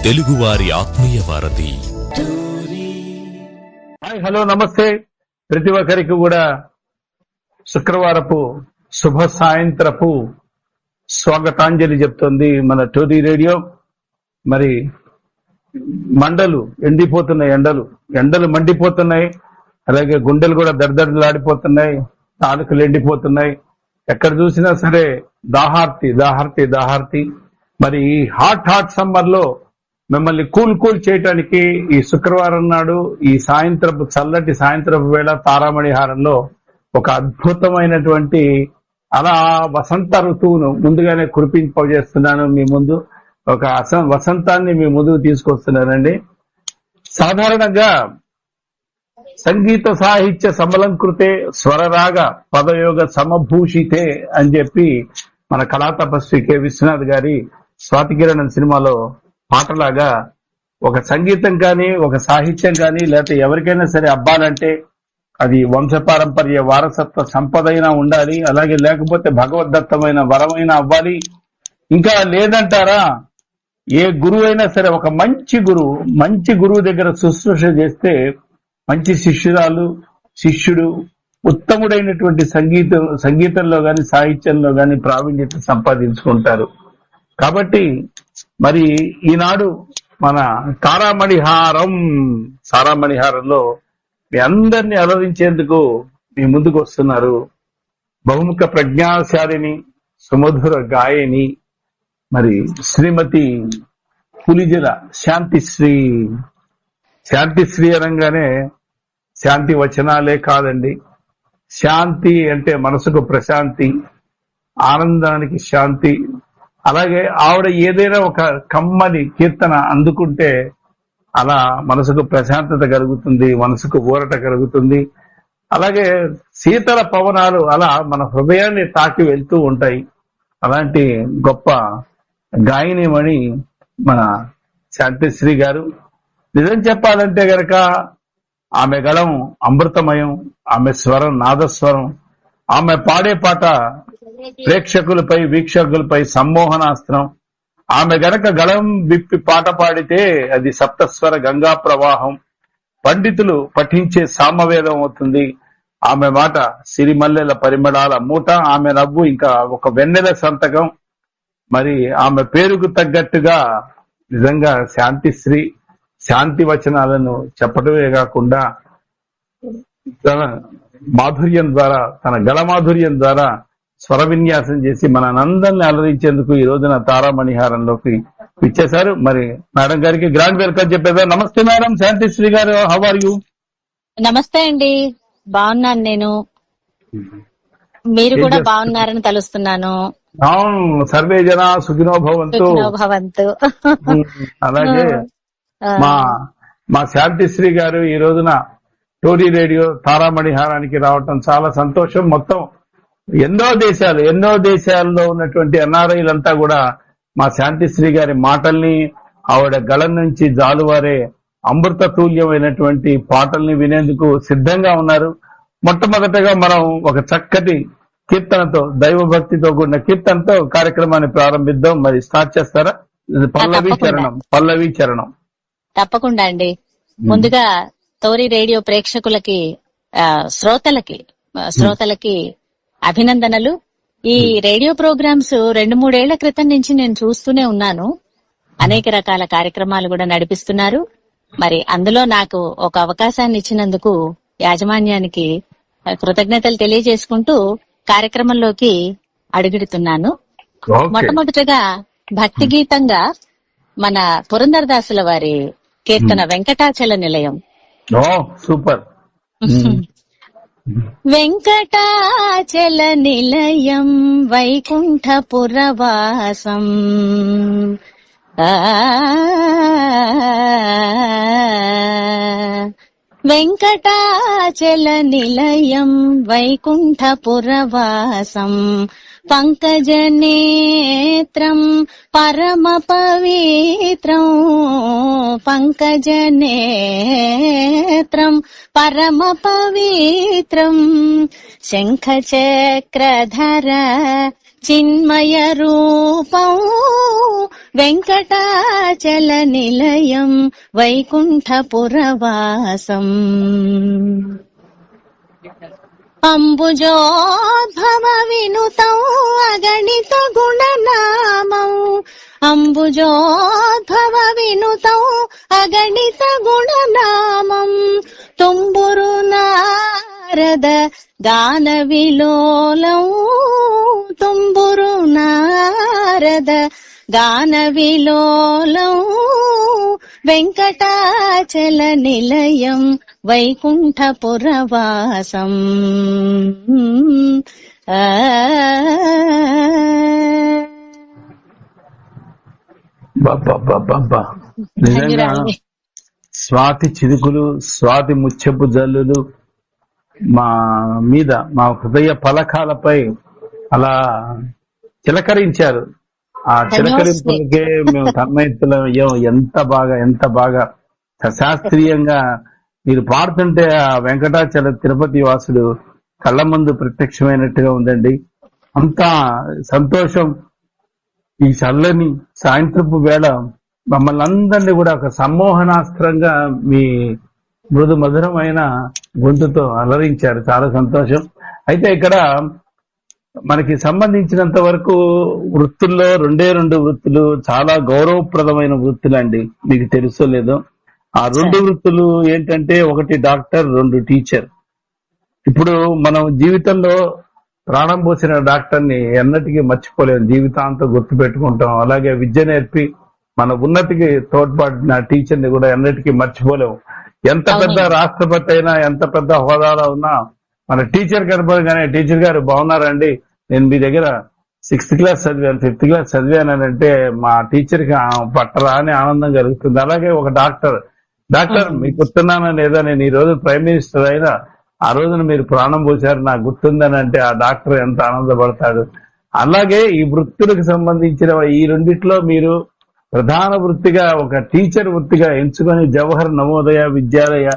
తెలుగువారి ఆత్మీయ వారధి. హాయ్, హలో, నమస్తే. ప్రతి ఒక్కరికి కూడా శుక్రవారపు శుభ సాయంత్రపు స్వాగతాంజలి చెప్తుంది మన టోరీ రేడియో. మరి మండలు ఎండిపోతున్నాయి, ఎండలు మండిపోతున్నాయి. అలాగే గుండెలు కూడా దడదడలాడిపోతున్నాయి, నాలుకలు ఎండిపోతున్నాయి. ఎక్కడ చూసినా సరే దాహార్తి. మరి ఈ హాట్ సమ్మర్ లో మిమ్మల్ని కూల్ చేయటానికి ఈ శుక్రవారం నాడు ఈ చల్లటి సాయంత్రపు వేళ తారామణిహారంలో ఒక అద్భుతమైనటువంటి అలా వసంత ఋతువును ముందుగానే కురిపింపజేస్తున్నాను మీ ముందు. ఒక వసంతాన్ని మీ ముందుకు తీసుకొస్తున్నానండి. సాధారణంగా సంగీత సాహిత్య సమలంకృతే స్వరరాగ పదయోగ సమభూషితే అని చెప్పి మన కళా తపస్వి కె విశ్వనాథ్ గారి స్వాతికిరణం సినిమాలో పాటలాగా ఒక సంగీతం కానీ ఒక సాహిత్యం కానీ లేకపోతే ఎవరికైనా సరే అబ్బాలంటే అది వంశపారంపర్య వారసత్వ సంపదైనా ఉండాలి, అలాగే లేకపోతే భగవద్దత్తమైన వరమైనా అవ్వాలి. ఇంకా లేదంటారా, ఏ గురువు అయినా సరే ఒక మంచి గురువు దగ్గర శుశ్రూష చేస్తే మంచి శిష్యుడు ఉత్తముడైనటువంటి సంగీతంలో గాని సాహిత్యంలో గాని ప్రావీణ్యత సంపాదించుకుంటారు. కాబట్టి మరి ఈనాడు మన తారామణిహారంలో మీ అందరినీ అలరించేందుకు మీ ముందుకు వస్తున్నారు బహుముఖ ప్రజ్ఞాశాలిని, సుమధుర గాయని, మరి శ్రీమతి పులిజల శాంతిశ్రీ అనగానే శాంతి వచనాలే కాదండి. శాంతి అంటే మనసుకు ప్రశాంతి, ఆనందానికి శాంతి. అలాగే ఆవిడ ఏదైనా ఒక కమ్మని కీర్తన అందుకుంటే అలా మనసుకు ప్రశాంతత కలుగుతుంది, మనసుకు ఊరట కలుగుతుంది. అలాగే శీతల పవనాలు అలా మన హృదయాన్ని తాకి వెళ్తూ ఉంటాయి. అలాంటి గొప్ప గాయనిమణి మన శాంతిశ్రీ గారు. నిజం చెప్పాలంటే గనక ఆమె గళం అమృతమయం, ఆమె స్వరం నాదస్వరం, ఆమె పాడే పాట వీక్షకులపై సమ్మోహనాస్త్రం. ఆమె గనక గళం విప్పి పాట పాడితే అది సప్తస్వర గంగా ప్రవాహం, పండితులు పఠించే సామవేదం అవుతుంది. ఆమె మాట సిరిమల్లెల పరిమళాల మూట, ఆమె నవ్వు ఇంకా ఒక వెన్నెల సంతకం. మరి ఆమె పేరుకు తగ్గట్టుగా నిజంగా శాంతిశ్రీ శాంతి వచనాలను చెప్పడమే కాకుండా తన గళ మాధుర్యం ద్వారా స్వర విన్యాసం చేసి మనందరిని అలరించేందుకు ఈ రోజున తారామణిహారంలోకి ఇచ్చేశారు. మరి మేడం గారికి గ్రాండ్ వెల్కమ్ చెప్పేదా. నమస్తే మేడం శాంతిశ్రీ గారు, హౌ ఆర్ యూ? నమస్తే అండి, బాగున్నాను నేను. మీరు కూడా బాగున్నారని తలుస్తున్నాను. అవును, సర్వే జన సుఖినో భవంతు. అలాగే మా శాంతిశ్రీ గారు ఈ రోజున టోరీ రేడియో తారామణిహారానికి రావటం చాలా సంతోషం. మొత్తం ఎన్నో దేశాల్లో ఉన్నటువంటి ఎన్ఆర్ఐలంతా కూడా మా శాంతిశ్రీ గారి మాటల్ని, ఆవిడ గళం నుంచి జాలువారే అమృత తుల్యమైనటువంటి పాటల్ని వినేందుకు సిద్ధంగా ఉన్నారు. మొట్టమొదటగా మనం ఒక చక్కటి కీర్తనతో, దైవభక్తితో కూడిన కీర్తనతో కార్యక్రమాన్ని ప్రారంభిద్దాం. మరి స్టార్ట్ చేస్తారా? పల్లవి చరణం. తప్పకుండా అండి. ముందుగా టోరీ రేడియో ప్రేక్షకులకి, శ్రోతలకి అభినందనలు. ఈ రేడియో ప్రోగ్రామ్స్ 2-3 ఏళ్ల క్రితం నుంచి నేను చూస్తూనే ఉన్నాను. అనేక రకాల కార్యక్రమాలు కూడా నడిపిస్తున్నారు. మరి అందులో నాకు ఒక అవకాశాన్ని ఇచ్చినందుకు యాజమాన్యానికి కృతజ్ఞతలు తెలియజేసుకుంటూ కార్యక్రమంలోకి అడుగుడుతున్నాను. మొట్టమొదటిగా భక్తి గీతంగా మన పురంధరదాసుల వారి కీర్తన వెంకటాచల నిలయం. సూపర్. వెంకటాచల నిలయం వైకుంఠపురవాసం వెంకటాచల నిలయం వైకుంఠపురవాసం పంకజనేత్రం పరమ పవిత్రం, పంకజనేత్రం పరమ పవిత్రం, శంఖచక్రధర చిన్మయ రూపం, వెంకటాచల నిలయం వైకుంఠపురవాసం, అంబుజోద్భవ వినుతం అగణిత గుణనామం, అంబుజోద్భవ వినుతం అగణిత గుణనామం, తుంబురు నారద గాన విలోలం, తుంబురు నారద గాన విలోలం, వెంకటాచల నిలయం వైకుంఠపురవాసం. నిజంగా స్వాతి చిరుకులు, స్వాతి ముత్యపు జల్లులు మా మీద, మా హృదయ పలకాలపై అలా చిలకరించారు. ఆ చిలకరింపులకే మేము తన్మయత్తులయ్యాం. ఎంత బాగా శాస్త్రీయంగా మీరు పాడుతుంటే ఆ వెంకటాచల తిరుపతి వాసుడు కళ్ళ ముందు ప్రత్యక్షమైనట్టుగా ఉందండి. అంత సంతోషం. ఈ చల్లని సాయంత్రపు వేళ మమ్మల్ని అందరినీ కూడా ఒక సమ్మోహనాస్త్రంగా మీ మృదు మధురమైన గొంతుతో అలరించారు. చాలా సంతోషం. అయితే ఇక్కడ మనకి సంబంధించినంత వరకు వృత్తుల్లో రెండు వృత్తులు చాలా గౌరవప్రదమైన వృత్తులండి. మీకు తెలుసో లేదో. ఆ రెండు వృత్తులు ఏంటంటే, ఒకటి డాక్టర్, రెండు టీచర్. ఇప్పుడు మనం జీవితంలో ప్రాణం పోసిన డాక్టర్ని ఎన్నటికీ మర్చిపోలేము, జీవితాంతం గుర్తు పెట్టుకుంటాం. అలాగే విద్య నేర్పి మన ఉన్నతికి తోడ్పడిన టీచర్ని కూడా ఎన్నటికీ మర్చిపోలేము. ఎంత పెద్ద రాష్ట్రపతి అయినా, ఎంత పెద్ద హోదాలో ఉన్నా మన టీచర్ కనపడగానే, టీచర్ గారు బాగున్నారండి, నేను మీ దగ్గర 6th క్లాస్ చదివాను, 5th క్లాస్ చదివానంటే మా టీచర్కి పట్టరా అని ఆనందం కలుగుతుంది. అలాగే ఒక డాక్టర్ మీకు గుర్తున్నానా లేదా, నేను ఈ రోజు ప్రైమ్ మినిస్టర్ అయినా ఆ రోజున మీరు ప్రాణం పోశారు నాకు గుర్తుందని అంటే ఆ డాక్టర్ ఎంత ఆనందపడతాడు. అలాగే ఈ వృత్తులకు సంబంధించిన ఈ రెండిట్లో మీరు ప్రధాన వృత్తిగా ఒక టీచర్ వృత్తిగా ఎంచుకొని జవహర్ నవోదయ విద్యాలయ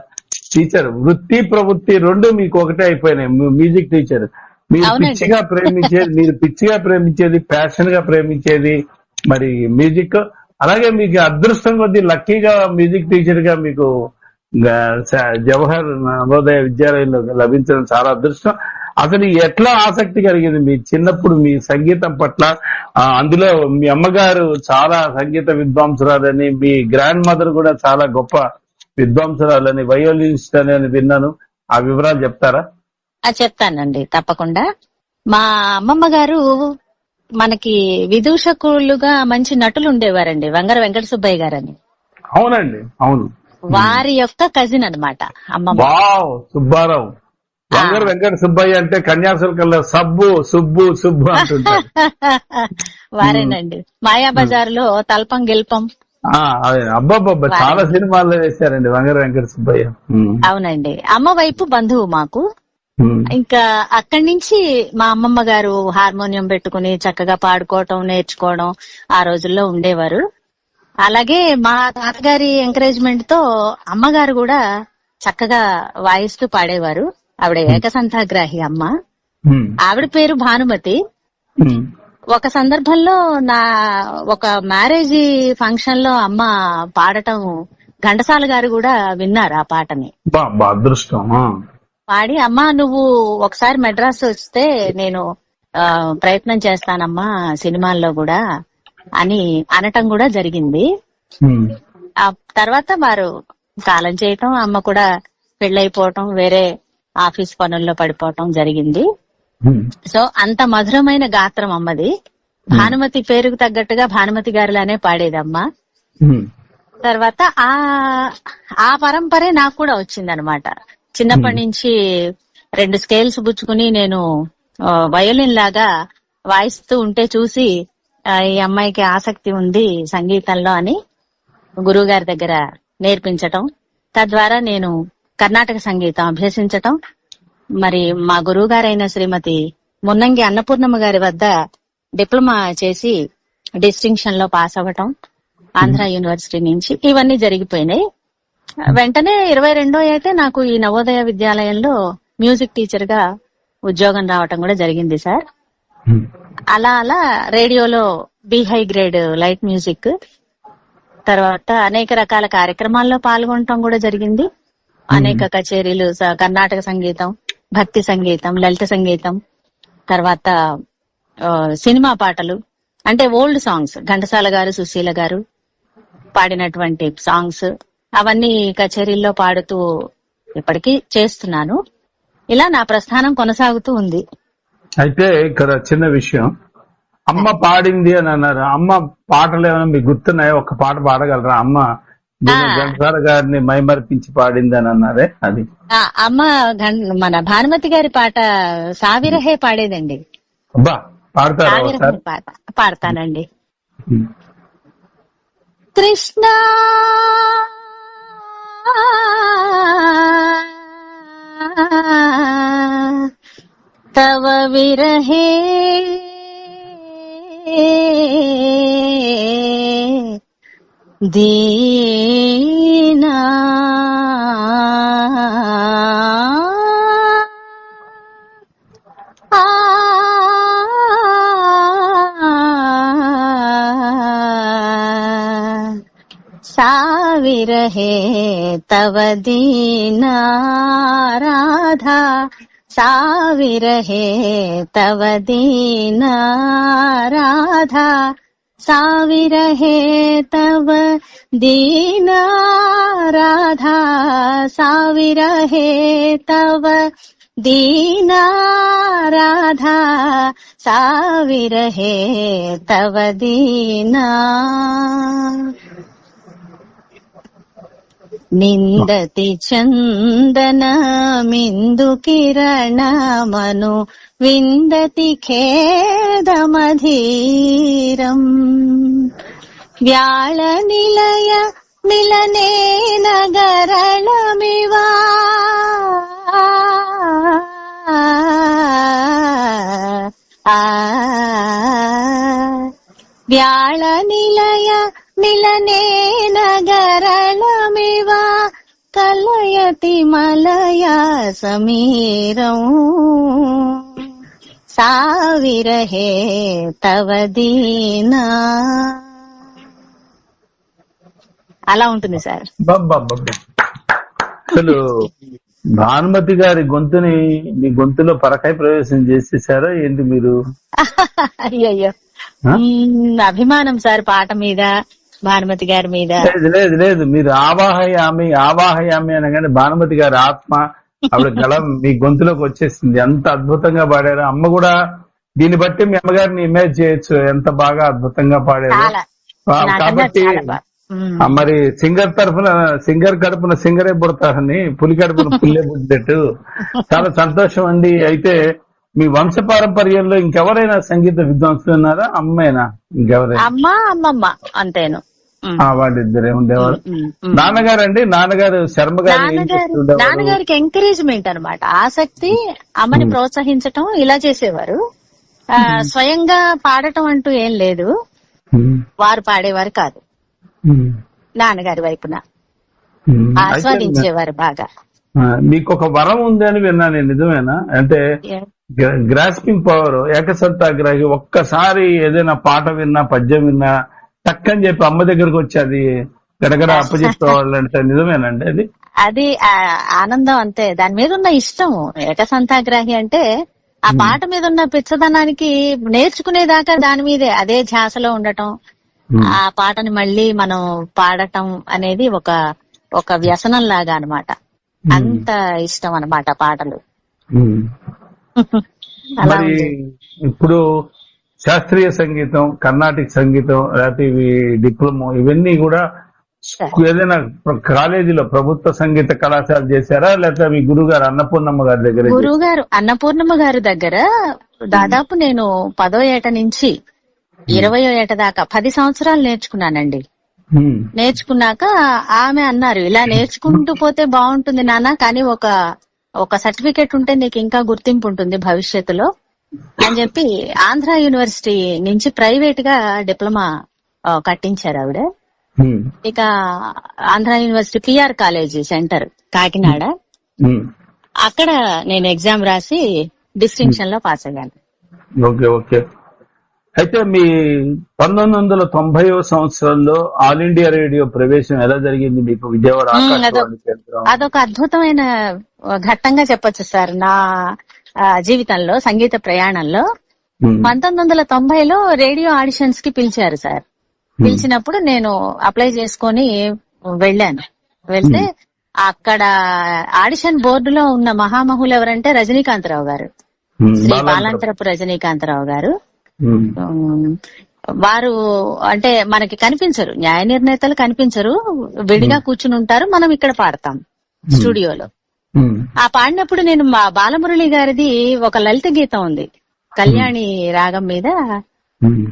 టీచర్ వృత్తి ప్రవృత్తి రెండు మీకు ఒకటే అయిపోయినాయి. మ్యూజిక్ టీచర్ మీరు పిచ్చిగా ప్రేమించేది ప్యాషన్ గా ప్రేమించేది మరి మ్యూజిక్. అలాగే మీకు అదృష్టం కొద్దీ లక్కీగా మ్యూజిక్ టీచర్ గా మీకు జవహర్ నవోదయ విద్యాలయంలో లభించడం చాలా అదృష్టం. అసలు ఎట్లా ఆసక్తి కలిగింది మీ చిన్నప్పుడు మీ సంగీతం పట్ల? అందులో మీ అమ్మగారు చాలా సంగీత విద్వాంసురాలని, మీ గ్రాండ్ మదర్ కూడా చాలా గొప్ప విద్వాంసురాలని, వయోలినిస్ట్ అని విన్నాను. ఆ వివరాలు చెప్తారా? చెప్తానండి, తప్పకుండా. మా అమ్మమ్మ గారు మనకి విదూషకులుగా మంచి నటులు ఉండేవారండి, వంగర వెంకట సుబ్బయ్య గారని. అవునండి, అవును. వారి యొక్క కజిన్ అన్నమాట అమ్మమ్మ. సుబ్బారావు. వంగర వెంకట సుబ్బయ్య అంటే కన్యాశుల్కంలో సబ్బు సుబ్బు సుబ్బు అంటుంటారు. వారేనండి. మాయాబజార్ లో తల్పం గెల్పం. అబ్బాబ్బా చాలా సినిమాల్లో వేశారండి వంగర వెంకట సుబ్బయ్య. అవునండి. అమ్మ వైపు బంధువు మాకు. ఇంకా అక్కడి నుంచి మా అమ్మమ్మ గారు హార్మోనియం పెట్టుకుని చక్కగా పాడుకోవటం నేర్చుకోవడం ఆ రోజుల్లో ఉండేవారు. అలాగే మా తాతగారి ఎంకరేజ్మెంట్ తో అమ్మగారు కూడా చక్కగా వాయిస్తూ పాడేవారు. ఆవిడ ఏకసంతాగ్రాహి అమ్మ. ఆవిడ పేరు భానుమతి. ఒక సందర్భంలో నా ఒక మ్యారేజ్ ఫంక్షన్ లో అమ్మ పాడటం ఘంటసాల గారు కూడా విన్నారు ఆ పాటని. అదృష్టం. పాడి, అమ్మా నువ్వు ఒకసారి మెడ్రాస్ వస్తే నేను ప్రయత్నం చేస్తానమ్మా సినిమాల్లో కూడా అని అనటం కూడా జరిగింది. ఆ తర్వాత వారు కాలం చేయటం, అమ్మ కూడా పెళ్ళైపోవటం, వేరే ఆఫీస్ పనుల్లో పడిపోవటం జరిగింది. సో అంత మధురమైన గాత్రం అమ్మది. భానుమతి పేరుకు తగ్గట్టుగా భానుమతి గారిలానే పాడేదమ్మ. తర్వాత ఆ పరంపరే నాకు కూడా వచ్చిందనమాట. చిన్నప్పటి నుంచి 2 స్కేల్స్ పుచ్చుకుని నేను వయోలిన్ లాగా వాయిస్తూ ఉంటే చూసి ఈ అమ్మాయికి ఆసక్తి ఉంది సంగీతంలో అని గురువు గారి దగ్గర నేర్పించటం, తద్వారా నేను కర్ణాటక సంగీతం అభ్యసించటం. మరి మా గురువు గారైన శ్రీమతి మున్నంగి అన్నపూర్ణమ్మ గారి వద్ద డిప్లొమా చేసి డిస్టింక్షన్ లో పాస్ అవ్వటం, ఆంధ్ర యూనివర్సిటీ నుంచి ఇవన్నీ జరిగిపోయినాయి. వెంటనే 22 అయితే నాకు ఈ నవోదయ విద్యాలయంలో మ్యూజిక్ టీచర్ గా ఉద్యోగం రావటం కూడా జరిగింది సార్. అలా అలా రేడియోలో B high grade light music, తర్వాత అనేక రకాల కార్యక్రమాల్లో పాల్గొనటం కూడా జరిగింది. అనేక కచేరీలు, కర్ణాటక సంగీతం, భక్తి సంగీతం, లలిత సంగీతం, తర్వాత సినిమా పాటలు అంటే ఓల్డ్ సాంగ్స్, ఘంటసాల గారు, సుశీల గారు పాడినటువంటి సాంగ్స్ అవన్నీ కచేరీల్లో పాడుతూ ఇప్పటికీ చేస్తున్నాను. ఇలా నా ప్రస్థానం కొనసాగుతూ ఉంది. అయితే ఇక్కడ చిన్న విషయం, అమ్మ పాడింది అని అన్నారు. అమ్మ పాటలు ఏమైనా మీకు గుర్తున్నాయో? ఒక్క పాట పాడగలరా? అమ్మ ఘంటసాల గారిని మైమర్పించి పాడింది అని అన్నారే, అది అమ్మ మన భానుమతి గారి పాట సావిరహే పాడేదండి. అబ్బా, పాడతారా? పాట పాడతానండి. కృష్ణ తవ విరహే దీనా సావిరహే తవ దీనా రాధా, సావిరహే తవ దీనా రాధా, సావిరహే తవ దీనా రాధా, సావిరహే తవ దీనా రాధా, సావిరహే తవ దీనా. నిందతి చందన మిందు కిరణమను విందతి ఖేదమధీరం, వ్యాళ నిలయ మిలనే నగరళమివా, వ్యాళ నిలయ మిలనే నగరళమివా, కలయతి మలయా సమీరం, సావిరహే తవ దీనా. అలా ఉంటుంది సార్. అసలు భానుమతి గారి గొంతుని మీ గొంతులో పరకాయ ప్రవేశం చేసేసారా ఏంటి మీరు? అయ్యయ్యో, అభిమానం సార్ పాట మీద, భానుమతి గారి మీద. లేదు లేదు, మీరు ఆవాహయామి ఆవాహయామి అనగానే భానుమతి గారి ఆత్మ ఆవిడ గళం మీ గొంతులోకి వచ్చేసింది. ఎంత అద్భుతంగా పాడారు. అమ్మ కూడా దీన్ని బట్టి మీ అమ్మగారిని ఇమేజ్ చేయొచ్చు, ఎంత బాగా అద్భుతంగా పాడారు. కాబట్టి మరి సింగర్ కడుపున సింగరే పుడతారని పులి కడుపున పుల్లే పుట్టినట్టు చాలా సంతోషం అండి. అయితే మీ వంశ పారంపర్యంలో ఇంకెవరైనా సంగీత విద్వాంసులు ఉన్నారా? అమ్మేనా ఇంకెవరైనా? అమ్మ అమ్మమ్మ అంతేను. వాళ్ళిద్దరే ఉండేవారు. నాన్నగారు అండి, నాన్నగారు శర్మ గారు నాన్నగారికి ఎంకరేజ్మెంట్ అన్నమాట, ఆసక్తి, అమ్మని ప్రోత్సహించటం ఇలా చేసేవారు. స్వయంగా పాడటం అంటూ ఏం లేదు, వారు పాడేవారు కాదు. నాన్నగారి వైపున ఆస్వాదించేవారు బాగా. మీకు ఒక వరం ఉంది అని విన్నాను, నిజమేనా? అంటే గ్రాస్పింగ్ పవర్, ఏకసత్తాగ్రహి. ఒక్కసారి ఏదైనా పాట విన్నా, పద్యం విన్నా టక్కని చెప్పి అమ్మ దగ్గరకు వచ్చి అది గడగడ అప్పచెప్పేవాళ్ళు అంటే నిజమేనండి? అది ఆనందం అంతే, దాని మీద ఉన్న ఇష్టం. ఏకసంతాగ్రహి అంటే ఆ పాట మీద ఉన్న పిచ్చదనానికి నేర్చుకునేదాకా దాని మీదే అదే ధ్యాసలో ఉండటం, ఆ పాటని మళ్ళీ మనం పాడటం అనేది ఒక వ్యసనం లాగా అన్నమాట. అంత ఇష్టం అన్నమాట పాటలు. మరి ఇప్పుడు శాస్త్రీయ సంగీతం, కర్ణాటక సంగీతం, లేకపోతే ఇవి డిప్లొమా, ఇవన్నీ కూడా ఏదైనా కాలేజీలో ప్రభుత్వ సంగీత కళాశాల చేశారా, లేకపోతే మీ గురుగారు అన్నపూర్ణమ్మ గారి దగ్గర? గురుగారు అన్నపూర్ణమ్మ గారి దగ్గర దాదాపు నేను 10వ ఏట నుంచి 20వ ఏట దాకా 10 సంవత్సరాలు నేర్చుకున్నానండి. నేర్చుకున్నాక ఆమె అన్నారు, ఇలా నేర్చుకుంటూ పోతే బాగుంటుంది నాన్న, కానీ ఒక సర్టిఫికేట్ ఉంటే నీకు ఇంకా గుర్తింపు ఉంటుంది భవిష్యత్తులో, అని చెప్పి ఆంధ్ర యూనివర్సిటీ నుంచి ప్రైవేట్ గా డిప్లొమా కట్టించారు ఆవిడ. ఇక Andhra university PR college centre Kakinada, అక్కడ నేను ఎగ్జామ్ రాసి డిస్టింక్షన్ లో పాస్ అయ్యాను. Okay okay. అయితే మీ 1990వ సంవత్సరంలో ఆల్ ఇండియా రేడియో ప్రవేశం ఎలా జరిగింది మీకు విజయవాడ ఆకాశవాణి కేంద్రం? అదొక అద్భుతమైన ఘట్టంగా చెప్పొచ్చు సార్ నా జీవితంలో, సంగీత ప్రయాణంలో. 1990లో రేడియో ఆడిషన్స్ కి పిలిచారు సార్. పిలిచినప్పుడు నేను అప్లై చేసుకొని వెళ్ళాను. వెళ్తే అక్కడ ఆడిషన్ బోర్డులో ఉన్న మహామహులు ఎవరంటే రజనీకాంతరావు గారు, శ్రీ బాలాంతరపు రజనీకాంతరావు గారు. వారు అంటే మనకి కనిపించరు, న్యాయ నిర్ణేతలు కనిపించరు, విడిగా కూర్చుని ఉంటారు, మనం ఇక్కడ పాడతాం స్టూడియోలో. ఆ పాడినప్పుడు నేను మా బాలమురళి గారిది ఒక లలిత గీతం ఉంది కళ్యాణి రాగం మీద,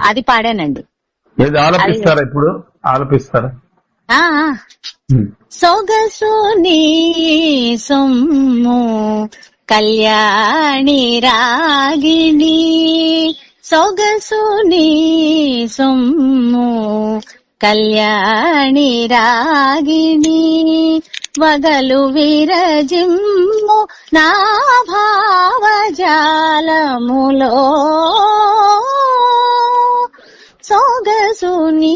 అది పాడానండి. ఇప్పుడు ఆలపిస్తారా? సొగసు నీ సొమ్ము కళ్యాణి రాగిణి, సొగసు నీ సొమ్ము కళ్యాణి రాగిణి, వగలు విరజిమ్ము నా భావజాలములో, సొగసు నీ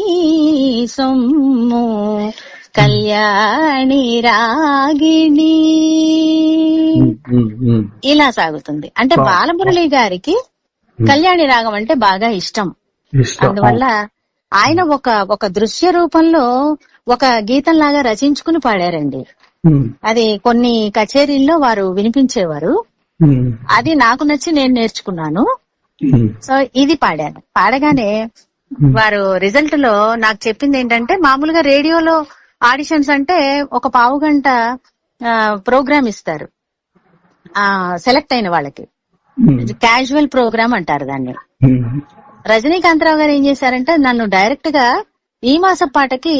సొమ్ము కళ్యాణి రాగిణి. ఇలా సాగుతుంది. అంటే బాలమురళి గారికి కళ్యాణి రాగం అంటే బాగా ఇష్టం. అందువల్ల ఆయన ఒక దృశ్య రూపంలో ఒక గీతం లాగా రచించుకుని పాడారండి. అది కొన్ని కచేరీల్లో వారు వినిపించేవారు. అది నాకు నచ్చి నేను నేర్చుకున్నాను. సో ఇది పాడాను. పాడగానే వారు రిజల్ట్ లో నాకు చెప్పింది ఏంటంటే, మామూలుగా రేడియోలో ఆడిషన్స్ అంటే ఒక పావు గంట ప్రోగ్రామ్ ఇస్తారు సెలెక్ట్ అయిన వాళ్ళకి, క్యాజువల్ ప్రోగ్రామ్ అంటారు దాన్ని. రజనీకాంతరావు గారు ఏం చేశారంటే నన్ను డైరెక్ట్ గా ఈ మాస పాటకి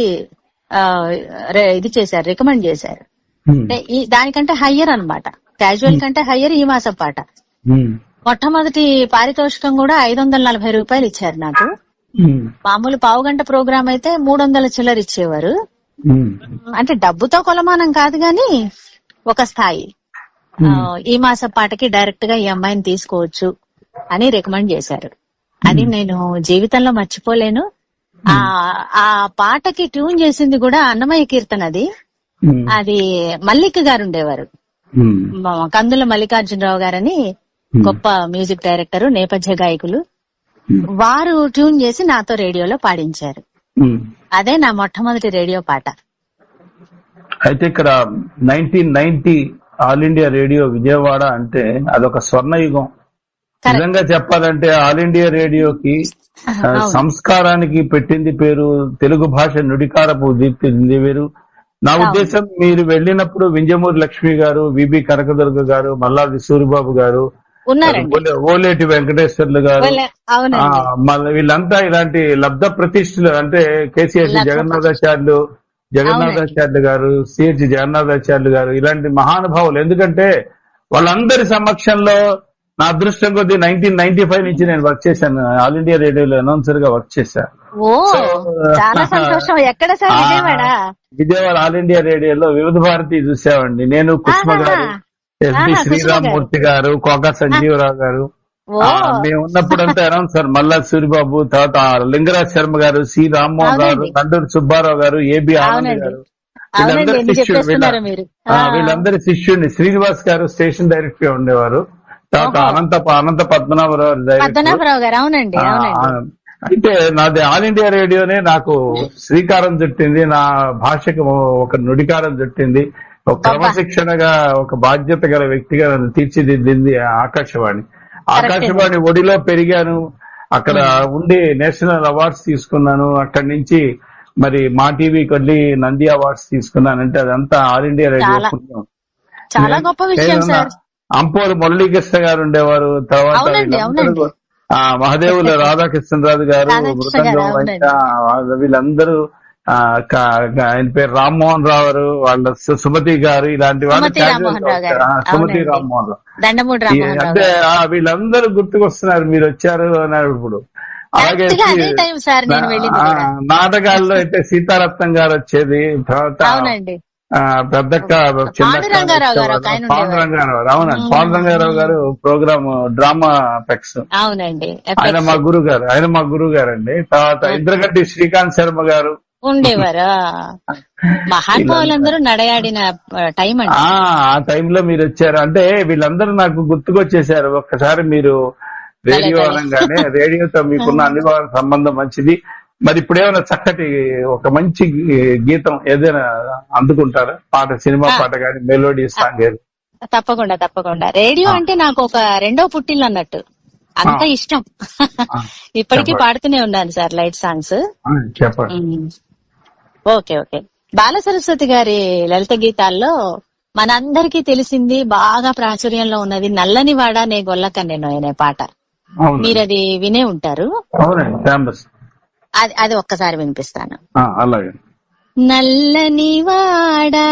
ఇది చేశారు, రికమెండ్ చేశారు. దానికంటే హయ్యర్ అన్నమాట, క్యాజువల్ కంటే హయ్యర్ ఈ మాస పాట. మొట్టమొదటి పారితోషికం కూడా 540 రూపాయలు ఇచ్చారు నాకు. మామూలు పావు గంట ప్రోగ్రామ్ అయితే 300 చిల్లర ఇచ్చేవారు. అంటే డబ్బుతో కొలమానం కాదు గాని ఒక స్థాయి. ఈ మాస పాటకి డైరెక్ట్ గా ఈ అమ్మాయిని తీసుకోవచ్చు అని రికమెండ్ చేశారు. అది నేను జీవితంలో మర్చిపోలేను. ఆ పాటకి ట్యూన్ చేసింది కూడా అన్నమయ్య కీర్తన. అది మల్లిక్ గారు ఉండేవారు, కందుల మల్లికార్జునరావు గారని గొప్ప మ్యూజిక్ డైరెక్టర్, నేపథ్య గాయకులు. వారు ట్యూన్ చేసి నాతో రేడియోలో పాడించారు. అదే నా మొట్టమొదటి రేడియో పాట. అయితే ఇక్కడ 1990 ఆల్ ఇండియా రేడియో విజయవాడ అంటే అదొక స్వర్ణయుగం. నిజంగా చెప్పాలంటే ఆల్ ఇండియా రేడియోకి సంస్కారానికి పెట్టింది పేరు, తెలుగు భాష నుడికారపు దీప్తి వేరు. నా ఉద్దేశం, మీరు వెళ్ళినప్పుడు వింజమూరి లక్ష్మి గారు, విబి కనకదుర్గ గారు, మల్లాది సూరిబాబు గారు, ఓలేటి వెంకటేశ్వర్లు గారు, వీళ్ళంతా ఇలాంటి లబ్ధ ప్రతిష్ఠలు, అంటే కేసీఎస్ జగన్నాథాచార్యులు గారు, సిహెచ్ జగన్నాథాచార్యులు గారు, ఇలాంటి మహానుభావులు. ఎందుకంటే వాళ్ళందరి సమక్షంలో నా అదృష్టం కొద్దీ 1995 నుంచి నేను వర్క్ చేశాను, ఆల్ ఇండియా రేడియోలో అనౌన్సర్ గా వర్క్ చేశాను. విజయవాడ ఆల్ ఇండియా రేడియోలో వివిధ భారతి చూసామండి. నేను కుష్మ గారు, ఎస్బి శ్రీరామ్మూర్తి గారు, కోకా సంజీవరావు గారు, మేము ఉన్నప్పుడంతా అనౌన్సర్ మల్లా సూరిబాబు, తర్వాత లింగరాజ్ శర్మ గారు, సి రామ్మోహన్ గారు, నండూరు సుబ్బారావు గారు, ఏబి ఆనంద్ గారు, వీళ్ళందరి శిష్యుడిని. శ్రీనివాస్ గారు స్టేషన్ డైరెక్టర్ గా ఉండేవారు. తర్వాత అనంత పద్మనాభరావు గారు. అయితే నాది ఆల్ ఇండియా రేడియోనే నాకు శ్రీకారం చుట్టింది, నా భాషకు ఒక నుడికారం చుట్టింది. ఒక క్రమశిక్షణగా, ఒక బాధ్యత గల వ్యక్తిగా నన్ను తీర్చిదిద్దింది ఆకాశవాణి ఒడిలో పెరిగాను. అక్కడ ఉండి నేషనల్ అవార్డ్స్ తీసుకున్నాను. అక్కడి నుంచి మరి మా టీవీకి వెళ్ళి నంది అవార్డ్స్ తీసుకున్నానంటే అదంతా ఆల్ ఇండియా రేడియో. చాలా గొప్ప విషయం సార్. అంపోరు మురళీకృష్ణ గారు ఉండేవారు. తర్వాత మహదేవుల రాధాకృష్ణరాజు గారు, మృదంగం, వీళ్ళందరూ ఆయన పేరు రామ్మోహన్ రావు గారు, వాళ్ళ సుమతి గారు, ఇలాంటి వాళ్ళు సుమతి రామ్మోహన్ రావు గారు. సుమతి అవునండి. రామ్మోహన్ రావు. దండమూడి రామ్మోహన్ రావు అంటే గారు. వీళ్ళందరూ గుర్తుకొస్తున్నారు మీరు వచ్చారు అన్నప్పుడు. అలాగే కరెక్ట్ గా అదే టైం సార్ నేను వెళ్ళింది కూడా. నాటకాల్లో అయితే సీతారత్నం గారు వచ్చేది, తర్వాత అవునండి. పెద్దక్క పాండురంగారావు గారు ఒక ఆయన ఉండేవారు. పాండురంగారావు, అవునండి, పాండురంగారావు గారు ప్రోగ్రామ్ డ్రామా పెక్స్. అవునండి. ఆయన మా గురువు గారు అండి. తర్వాత ఇంద్రగడ్డి శ్రీకాంత్ శర్మ గారు ఉండేవారు. మహానుభావులందరూ నడయాడిన టైం అండి. ఆ టైంలో మీరు వచ్చారు అంటే వీళ్ళందరూ నాకు గుర్తుకొచ్చేసారు. ఒక్కసారి మీరు రేడియో అనగానే రేడియోతో మీకున్న అనుభవ సంబంధం మంచిది. మరి ఇప్పుడేమైనా చక్కటి ఒక మంచి గీతం ఏదైనా అందుకుంటారా? పాట, సినిమా పాట కానీ, మెలోడీ సాంగ్ ఏది? తప్పకుండా తప్పకుండా. రేడియో అంటే నాకు ఒక రెండో పుట్టిల్లు అన్నట్టు, అంత ఇష్టం. ఇప్పటికీ పాడుతూనే ఉన్నాను సార్ లైట్ సాంగ్స్. చెప్పండి. Okay okay. బాల సరస్వతి గారి లలిత గీతాల్లో మనందరికీ తెలిసింది, బాగా ప్రాచుర్యంలో ఉన్నది నల్లని వాడ నే గొల్లకన్నెను అనే పాట. మీరు అది వినే ఉంటారు. అది ఒక్కసారి వినిపిస్తాను. అలాగే. నల్లని వాడా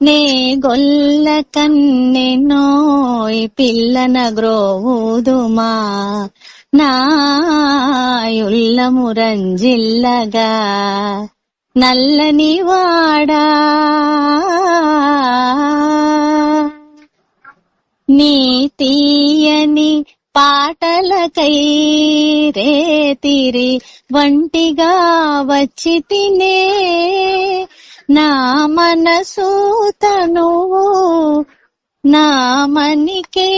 నే గొల్ల కన్నెనోయ్ పిల్లన గ్రోవుదుమా నాయుల్లము రంజిల్లగా నల్లని వాడా నీ తీయని పాటలకై రేతిరి వంటిగా వచ్చి తినే నా మనసు తనువు నా మనికే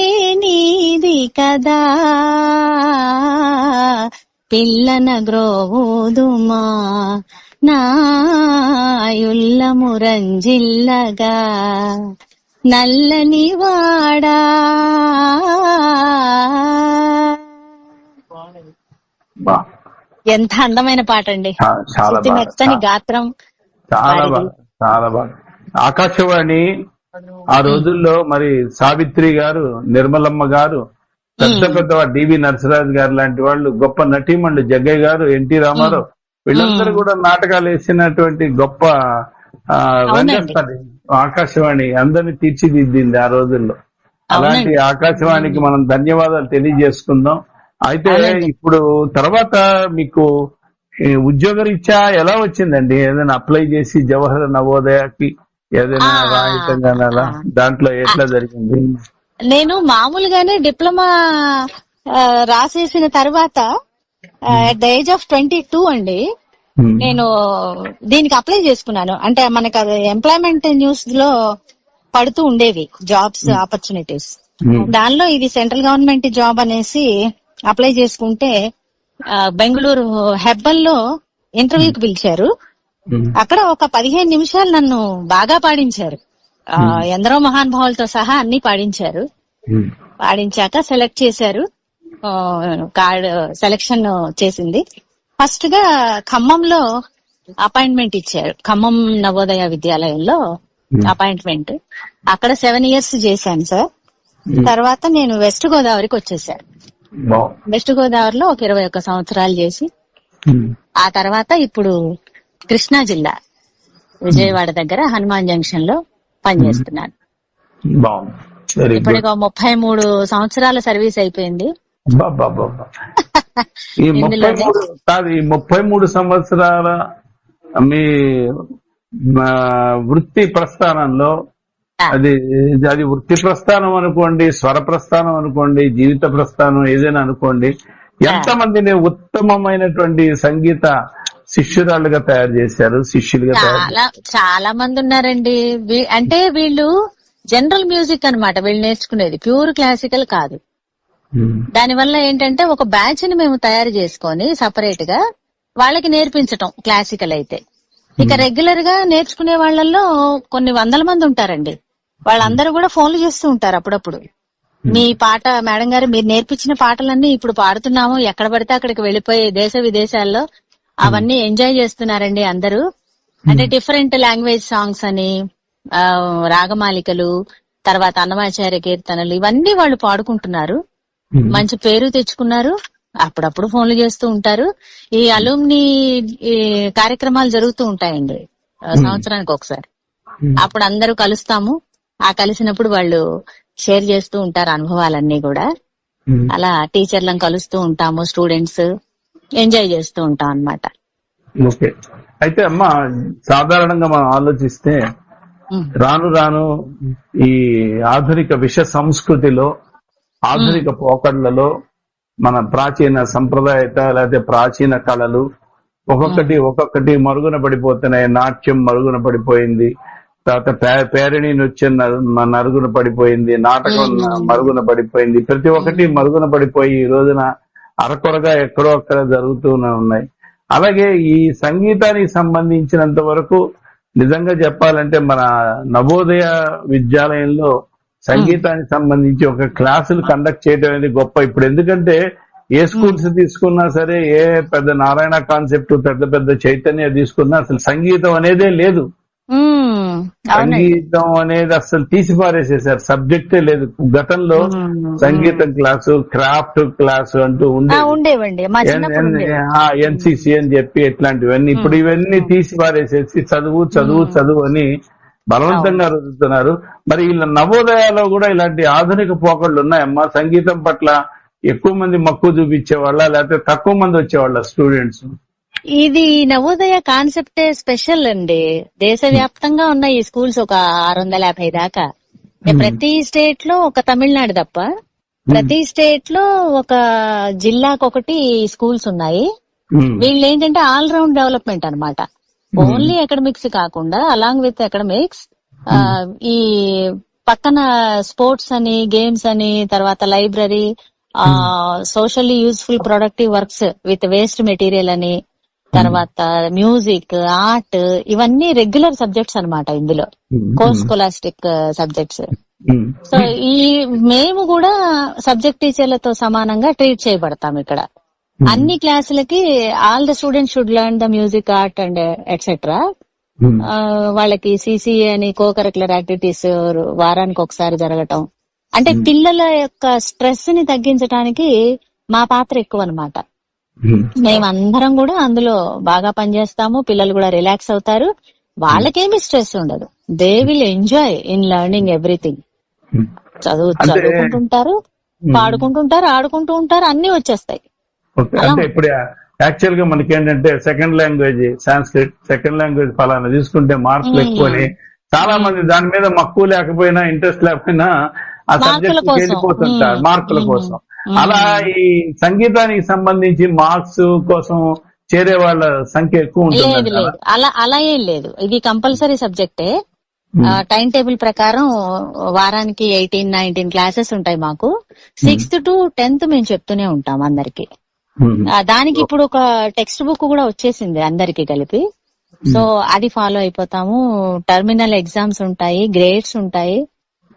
నీది కదా పిల్లన గ్రోవుదుమా నాయుల్లము రంజిల్లగా నల్లని వాడా. ఎంత అందమైన పాట అండి. మెత్తని గాత్రం. చాలా బాగా. ఆకాశవాణి ఆ రోజుల్లో మరి సావిత్రి గారు, నిర్మలమ్మ గారు, పెద్ద పెద్ద డివి నరసరాజు గారు లాంటి వాళ్ళు, గొప్ప నటీమణులు జగ్గయ్య గారు, ఎన్టీ రామారావు, వీళ్ళందరూ కూడా నాటకాలు వేసినటువంటి గొప్ప రంగస్థలి ఆకాశవాణి అందరినీ తీర్చిదిద్దింది ఆ రోజుల్లో. అలాంటి ఆకాశవాణికి మనం ధన్యవాదాలు తెలియజేసుకుందాం. అయితే ఇప్పుడు తర్వాత మీకు ఉద్యోగరీత్యా ఎలా వచ్చిందండి? ఏదైనా అప్లై చేసి జవహర్ నవోదయకి ఏదైనా రాయటం కానీ అలా దాంట్లో ఎట్లా జరిగింది? నేను మామూలుగానే డిప్లొమా రాసేసిన తర్వాత అట్ ద ఏజ్ ఆఫ్ 22 అండి నేను దీనికి అప్లై చేసుకున్నాను. అంటే మనకు అది ఎంప్లాయ్మెంట్ న్యూస్ లో పడుతూ ఉండేవి జాబ్స్ ఆపర్చునిటీస్. దానిలో ఇది సెంట్రల్ గవర్నమెంట్ జాబ్ అనేసి అప్లై చేసుకుంటే బెంగళూరు హెబ్బల్లో ఇంటర్వ్యూకి పిలిచారు. అక్కడ ఒక 15 నిమిషాలు నన్ను బాగా పాడించారు. ఎందరో మహానుభావులతో సహా అన్ని పాడించారు. పాడించాక సెలెక్ట్ చేశారు. కార్డ్ సెలెక్షన్ చేసింది. ఫస్ట్ గా ఖమ్మంలో అపాయింట్మెంట్ ఇచ్చారు. ఖమ్మం నవోదయ విద్యాలయంలో అపాయింట్మెంట్. అక్కడ 7 years చేశాను సార్. తర్వాత నేను వెస్ట్ గోదావరికి వచ్చేసాను. వెస్ట్ గోదావరిలో ఒక 21 సంవత్సరాలు చేసి ఆ తర్వాత ఇప్పుడు కృష్ణా జిల్లా విజయవాడ దగ్గర హనుమాన్ జంక్షన్ లో పనిచేస్తున్నాను. ఇప్పటికి 33 సంవత్సరాల సర్వీస్ అయిపోయింది. ఈ 33 సంవత్సరాల మీ వృత్తి ప్రస్థానంలో అది వృత్తి ప్రస్థానం అనుకోండి, స్వర ప్రస్థానం అనుకోండి, జీవిత ప్రస్థానం ఏదైనా అనుకోండి, ఎంతమందిని ఉత్తమమైనటువంటి సంగీత శిష్యురాలుగా తయారు చేశారు, శిష్యులుగా చాలా మంది ఉన్నారండి. అంటే వీళ్ళు జనరల్ మ్యూజిక్ అన్నమాట వీళ్ళు నేర్చుకునేది, ప్యూర్ క్లాసికల్ కాదు. దానివల్ల ఏంటంటే ఒక బ్యాచ్ ని మేము తయారు చేసుకొని సపరేట్ గా వాళ్ళకి నేర్పించటం క్లాసికల్ అయితే. ఇక రెగ్యులర్ గా నేర్చుకునే వాళ్ళల్లో కొన్ని 100 మంది ఉంటారండి. వాళ్ళందరూ కూడా ఫోన్లు చేస్తూ ఉంటారు అప్పుడప్పుడు. మీ పాట మేడం గారు మీరు నేర్పించిన పాటలన్నీ ఇప్పుడు పాడుతున్నాము, ఎక్కడ పడితే అక్కడికి వెళ్ళిపోయి దేశ విదేశాల్లో అవన్నీ ఎంజాయ్ చేస్తున్నారండి అందరూ. అంటే డిఫరెంట్ లాంగ్వేజ్ సాంగ్స్ అని, రాగమాలికలు, తర్వాత అన్నమాచార్య కీర్తనలు, ఇవన్నీ వాళ్ళు పాడుకుంటున్నారు. మంచి పేరు తెచ్చుకున్నారు. అప్పుడప్పుడు ఫోన్లు చేస్తూ ఉంటారు. ఈ అలుమ్ని కార్యక్రమాలు జరుగుతూ ఉంటాయండి సంవత్సరానికి ఒకసారి. అప్పుడు అందరూ కలుస్తాము. ఆ కలిసినప్పుడు వాళ్ళు షేర్ చేస్తూ ఉంటారు అనుభవాలన్నీ కూడా. అలా టీచర్లను కలుస్తూ ఉంటాము, స్టూడెంట్స్ ఎంజాయ్ చేస్తూ ఉంటాం అన్నమాట. ఓకే. అయితే అమ్మ, సాధారణంగా మనం ఆలోచిస్తే రాను రాను ఈ ఆధునిక విష సంస్కృతిలో, ఆధునిక పోకడ్లలో మన ప్రాచీన సంప్రదాయత లేకపోతే ప్రాచీన కళలు ఒక్కొక్కటి మరుగున పడిపోతున్నాయి. నాట్యం మరుగున పడిపోయింది, తర్వాత పేరణి నృత్యం మరుగున పడిపోయింది, నాటకం మరుగున పడిపోయింది. ప్రతి ఒక్కటి మరుగున పడిపోయి ఈ రోజున అరకొరగా ఎక్కడో అక్కడ జరుగుతూనే ఉన్నాయి. అలాగే ఈ సంగీతానికి సంబంధించినంత వరకు నిజంగా చెప్పాలంటే మన నవోదయ విద్యాలయంలో సంగీతానికి సంబంధించి ఒక క్లాసులు కండక్ట్ చేయడం అనేది గొప్ప. ఇప్పుడు ఎందుకంటే ఏ స్కూల్స్ తీసుకున్నా సరే, ఏ పెద్ద నారాయణ కాన్సెప్ట్, పెద్ద చైతన్య తీసుకున్నా అసలు సంగీతం అనేదే లేదు. సంగీతం అనేది అసలు తీసి పారేసేసారు, సబ్జెక్టే లేదు. గతంలో సంగీతం క్లాసు, క్రాఫ్ట్ క్లాసు అంటూ ఉండేవండి, ఎన్సిసి అని చెప్పి ఇట్లాంటివన్నీ. ఇప్పుడు ఇవన్నీ తీసి పారేసేసి చదువు అని బలవంతంగా రుద్దుతున్నారు. మరి వీళ్ళ నవోదయాలో కూడా ఇలాంటి ఆధునిక పోకళ్ళు ఉన్నాయమ్మా? సంగీతం పట్ల ఎక్కువ మంది మక్కువ చూపించేవాళ్ళ, లేకపోతే తక్కువ మంది వచ్చేవాళ్ళ స్టూడెంట్స్? ఇది నవోదయ కాన్సెప్టే స్పెషల్ అండి. దేశవ్యాప్తంగా ఉన్న ఈ స్కూల్స్ ఒక 650 దాకా. ప్రతి స్టేట్ లో, ఒక తమిళనాడు తప్ప ప్రతి స్టేట్ లో ఒక జిల్లాకొకటి స్కూల్స్ ఉన్నాయి. వీళ్ళు ఏంటంటే ఆల్ రౌండ్ డెవలప్మెంట్ అన్నమాట. ఓన్లీ అకాడమిక్స్ కాకుండా అలాంగ్ విత్ అకాడమిక్స్ ఈ పక్కన స్పోర్ట్స్ అని, గేమ్స్ అని, తర్వాత library, socially useful productive works with waste material అని, తర్వాత మ్యూజిక్, ఆర్ట్, ఇవన్నీ రెగ్యులర్ సబ్జెక్ట్స్ అన్నమాట. ఇందులో కోస్కోలాస్టిక్ సబ్జెక్ట్స్. సో మేము కూడా సబ్జెక్ట్ టీచర్లతో సమానంగా ట్రీట్ చేయబడతాం ఇక్కడ. అన్ని క్లాసులకి all the students should learn the music, art and etcetera. వాళ్ళకి సిసిఏ అని, కో కరిక్యులర్ యాక్టివిటీస్ వారానికి ఒకసారి జరగటం. అంటే పిల్లల యొక్క స్ట్రెస్ ని తగ్గించడానికి మా పాత్ర ఎక్కువ అన్నమాట. మేమందరం కూడా అందులో బాగా పనిచేస్తాము. పిల్లలు కూడా రిలాక్స్ అవుతారు, వాళ్ళకేమి స్ట్రెస్ ఉండదు. They will enjoy in learning everything. చదువుకుంటుంటారు, పాడుకుంటుంటారు, ఆడుకుంటూ ఉంటారు, అన్ని వచ్చేస్తాయి. అంటే ఇప్పుడు యాక్చువల్ గా మనకి ఏంటంటే second language Sanskrit, second language ఫలానా తీసుకుంటే మార్కులు ఎక్కువని చాలా మంది దాని మీద మక్కువ లేకపోయినా, ఇంట్రెస్ట్ లేకపోయినా ఆ సబ్జెక్ట్ వెళ్ళిపోతుంటారు మార్కుల కోసం. అలా ఈ సంగీతానికి సంబంధించి మార్క్స్ కోసం చేరే వాళ్ళ సంఖ్య ఎక్కువ ఉంటుంది. అలా ఏం లేదు, ఇది కంపల్సరీ సబ్జెక్టే. టైం టేబుల్ ప్రకారం వారానికి 18-19 క్లాసెస్ ఉంటాయి మాకు. 6th to 10th మేము చెప్తూనే ఉంటాం అందరికి. దానికి ఇప్పుడు ఒక టెక్స్ట్ బుక్ కూడా వచ్చేసింది అందరికి కలిపి. సో అది ఫాలో అయిపోతాము. టర్మినల్ ఎగ్జామ్స్ ఉంటాయి, గ్రేడ్స్ ఉంటాయి.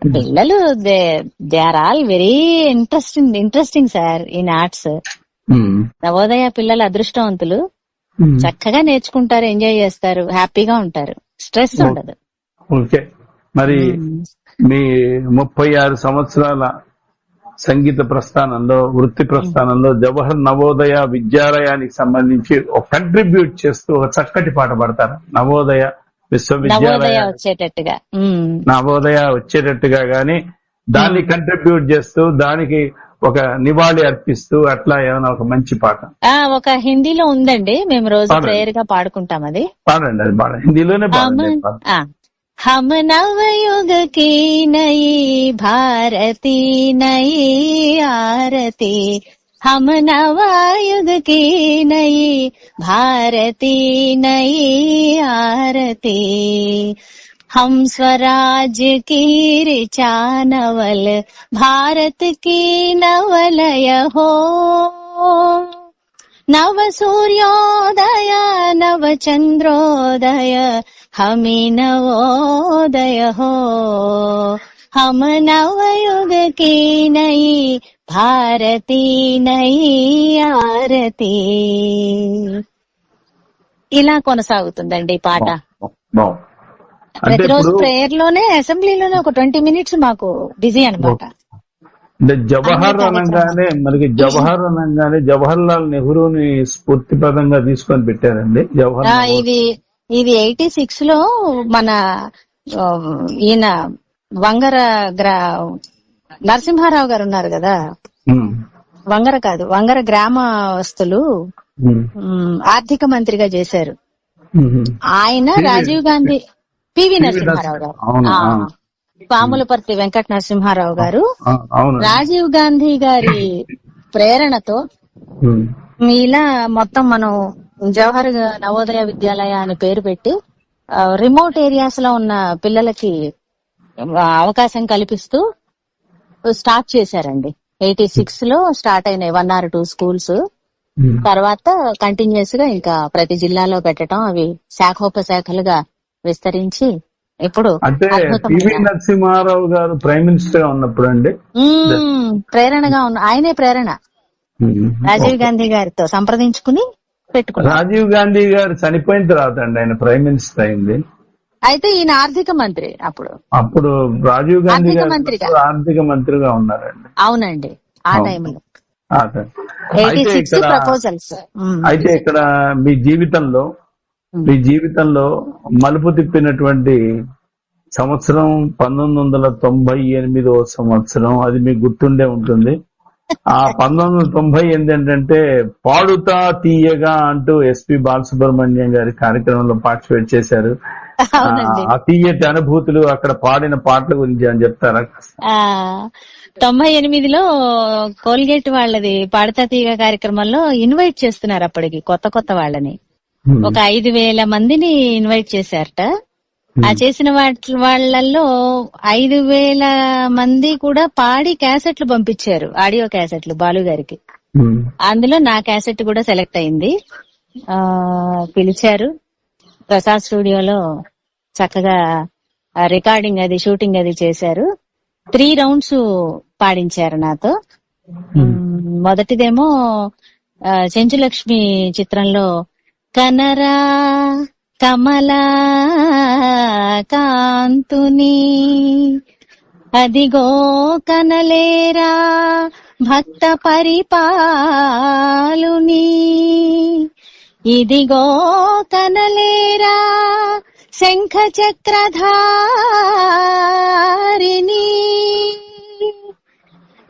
పిల్లలు they are all very interesting sir in arts. Navodaya పిల్లలు అదృష్టవంతులు, చక్కగా నేర్చుకుంటారు, ఎంజాయ్ చేస్తారు, హ్యాపీగా ఉంటారు, స్ట్రెస్ ఉండదు. ఓకే. మరి మీ 36 సంవత్సరాల సంగీత ప్రస్థానంలో, వృత్తి ప్రస్థానంలో జవహర్ నవోదయ విద్యాలయానికి సంబంధించి ఒక కంట్రిబ్యూట్ చేస్తూ ఒక చక్కటి పాట పాడతారా? నవోదయ విశ్వవిద్యాలయ వచ్చేటట్టుగా, నవోదయ వచ్చేటట్టుగా గాని దాన్ని కంట్రిబ్యూట్ చేస్తూ దానికి ఒక నివాళి అర్పిస్తూ అట్లా ఏమైనా ఒక మంచి పాట? ఒక హిందీలో ఉందండి, మేము రోజు ప్రేయర్ గా పాడుకుంటాం. అది పాడండి, అది పాడండి, హిందీలోనే పాడండి. हम नवयुग की नई भारती नई आरती, हम नवयुग की नई भारती नई आरती, हम स्वराज्य की ऋचा नवल भारत की नवलय हो, नव सूर्योदय नव चंद्रोदय हमी नवोदय हो, हम नवयुग की नई भारती नई आरती. ఇలా కొనసాగుతుందండి పాట. ప్రతిరోజు ప్రేయర్ లోనే, అసెంబ్లీలోనే ఒక 20 minutes మాకు బిజీ అన్నమాట. అంటే జవహర్ అనగానే మనకి జవహర్ లాల్ నెహ్రూని స్ఫూర్తిపదంగా తీసుకొని పెట్టారండి జవహర్ ఇది 86 లో మన ఈయన నరసింహారావు గారు ఉన్నారు కదా, వంగర గ్రామస్తులు ఆర్థిక మంత్రిగా చేశారు. ఆయన రాజీవ్ గాంధీ, పివి నరసింహారావు గారు, పాములపర్తి వెంకట నరసింహారావు గారు రాజీవ్ గాంధీ గారి ప్రేరణతో ఇలా మొత్తం మనం జవహర్ నవోదయ విద్యాలయ అని పేరు పెట్టి రిమోట్ ఏరియాస్ లో ఉన్న పిల్లలకి అవకాశం కల్పిస్తూ స్టార్ట్ చేశారండి. 86 లో స్టార్ట్ అయినాయి 1 or 2 స్కూల్స్. తర్వాత కంటిన్యూస్ గా ఇంకా ప్రతి జిల్లాలో పెట్టడం, అవి శాఖోపశాఖలుగా విస్తరించి ఇప్పుడు పివి నరసింహారావు గారు ప్రైమ్ మినిస్టర్ గా ఉన్నప్పుడు అండి ప్రేరణగా ఆయనే ప్రేరణ. రాజీవ్ గాంధీ గారితో సంప్రదించుకుని పెట్టుకున్నారు. రాజీవ్ గాంధీ గారు చనిపోయిన తర్వాత అండి ఆయన ప్రైమ్ మినిస్టర్ అయింది. అయితే ఈయన ఆర్థిక మంత్రి అప్పుడు రాజీవ్ గాంధీ గారు ఆర్థిక మంత్రిగా ఉన్నారండి. అవునండి, ఆ టైంలో. అయితే ఇక్కడ మీ జీవితంలో మలుపు తిప్పినటువంటి సంవత్సరం 1998వ సంవత్సరం, అది మీకు గుర్తుండే ఉంటుంది. ఆ 1998 ఏంటంటే పాడుతా తీయగా అంటూ ఎస్పి బాలసుబ్రహ్మణ్యం గారి కార్యక్రమంలో పార్టిసిపేట్ చేశారు. ఆ తీయటి అనుభూతులు, అక్కడ పాడిన పాటల గురించి అని చెప్తారా? 98లో కోల్గేట్ వాళ్ళది పాడుతా తీయగా కార్యక్రమంలో ఇన్వైట్ చేస్తున్నారు. అప్పటికి కొత్త వాళ్ళని ఒక 5,000 మందిని ఇన్వైట్ చేశారట. ఆ చేసిన వాళ్ళల్లో 5,000 మంది కూడా పాడి క్యాసెట్లు పంపించారు, ఆడియో క్యాసెట్లు బాలు గారికి. అందులో నా క్యాసెట్ కూడా సెలెక్ట్ అయింది. పిలిచారు ప్రసాద్ స్టూడియోలో, చక్కగా రికార్డింగ్ అది షూటింగ్ అది చేశారు. 3 rounds పాడించారు నాతో. మొదటిదేమో చెంచులక్ష్మి చిత్రంలో కనరా కమలా కాంతుని అదిగో కనలేరా భక్త పరిపాలుని, ఇదిగో కనలేరా శంఖ చక్రధారిని,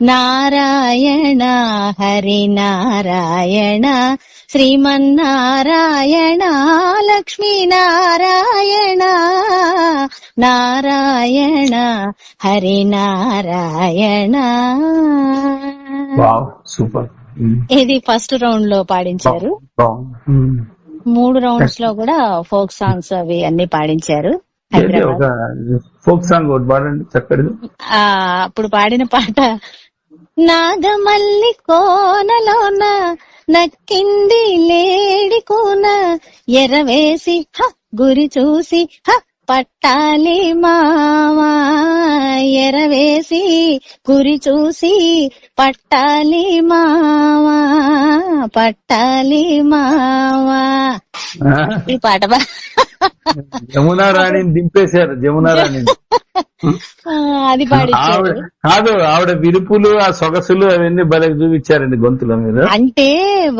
నారాయణ హరి నారాయణ శ్రీమన్నారాయణ లక్ష్మీనారాయణ, నారాయణ హరి నారాయణ. సూపర్. ఇది ఫస్ట్ రౌండ్ లో పాడించారు. 3 rounds లో కూడా ఫోక్ సాంగ్స్ అవి అన్ని పాడించారు. ఫోక్ సాంగ్ ఒకటి పాడండి చక్కటి. అప్పుడు పాడిన పాట నాగమల్లి కోనలోన నక్కింది లేడి కోన, ఎరవేసి గురి చూసి పట్టాలి మావా, ఎరవేసి గురి చూసి పట్టాలి మావా, పట్టాలి మావా. ఈ పాట జమునా రాణిని దింపేశారు. జమునా రాణిని అది పాడించారు. కాదు, ఆవిడ విరుపులు, ఆ సొగసులు అవన్నీ భలే చూపించారండి గొంతుల మీద. అంటే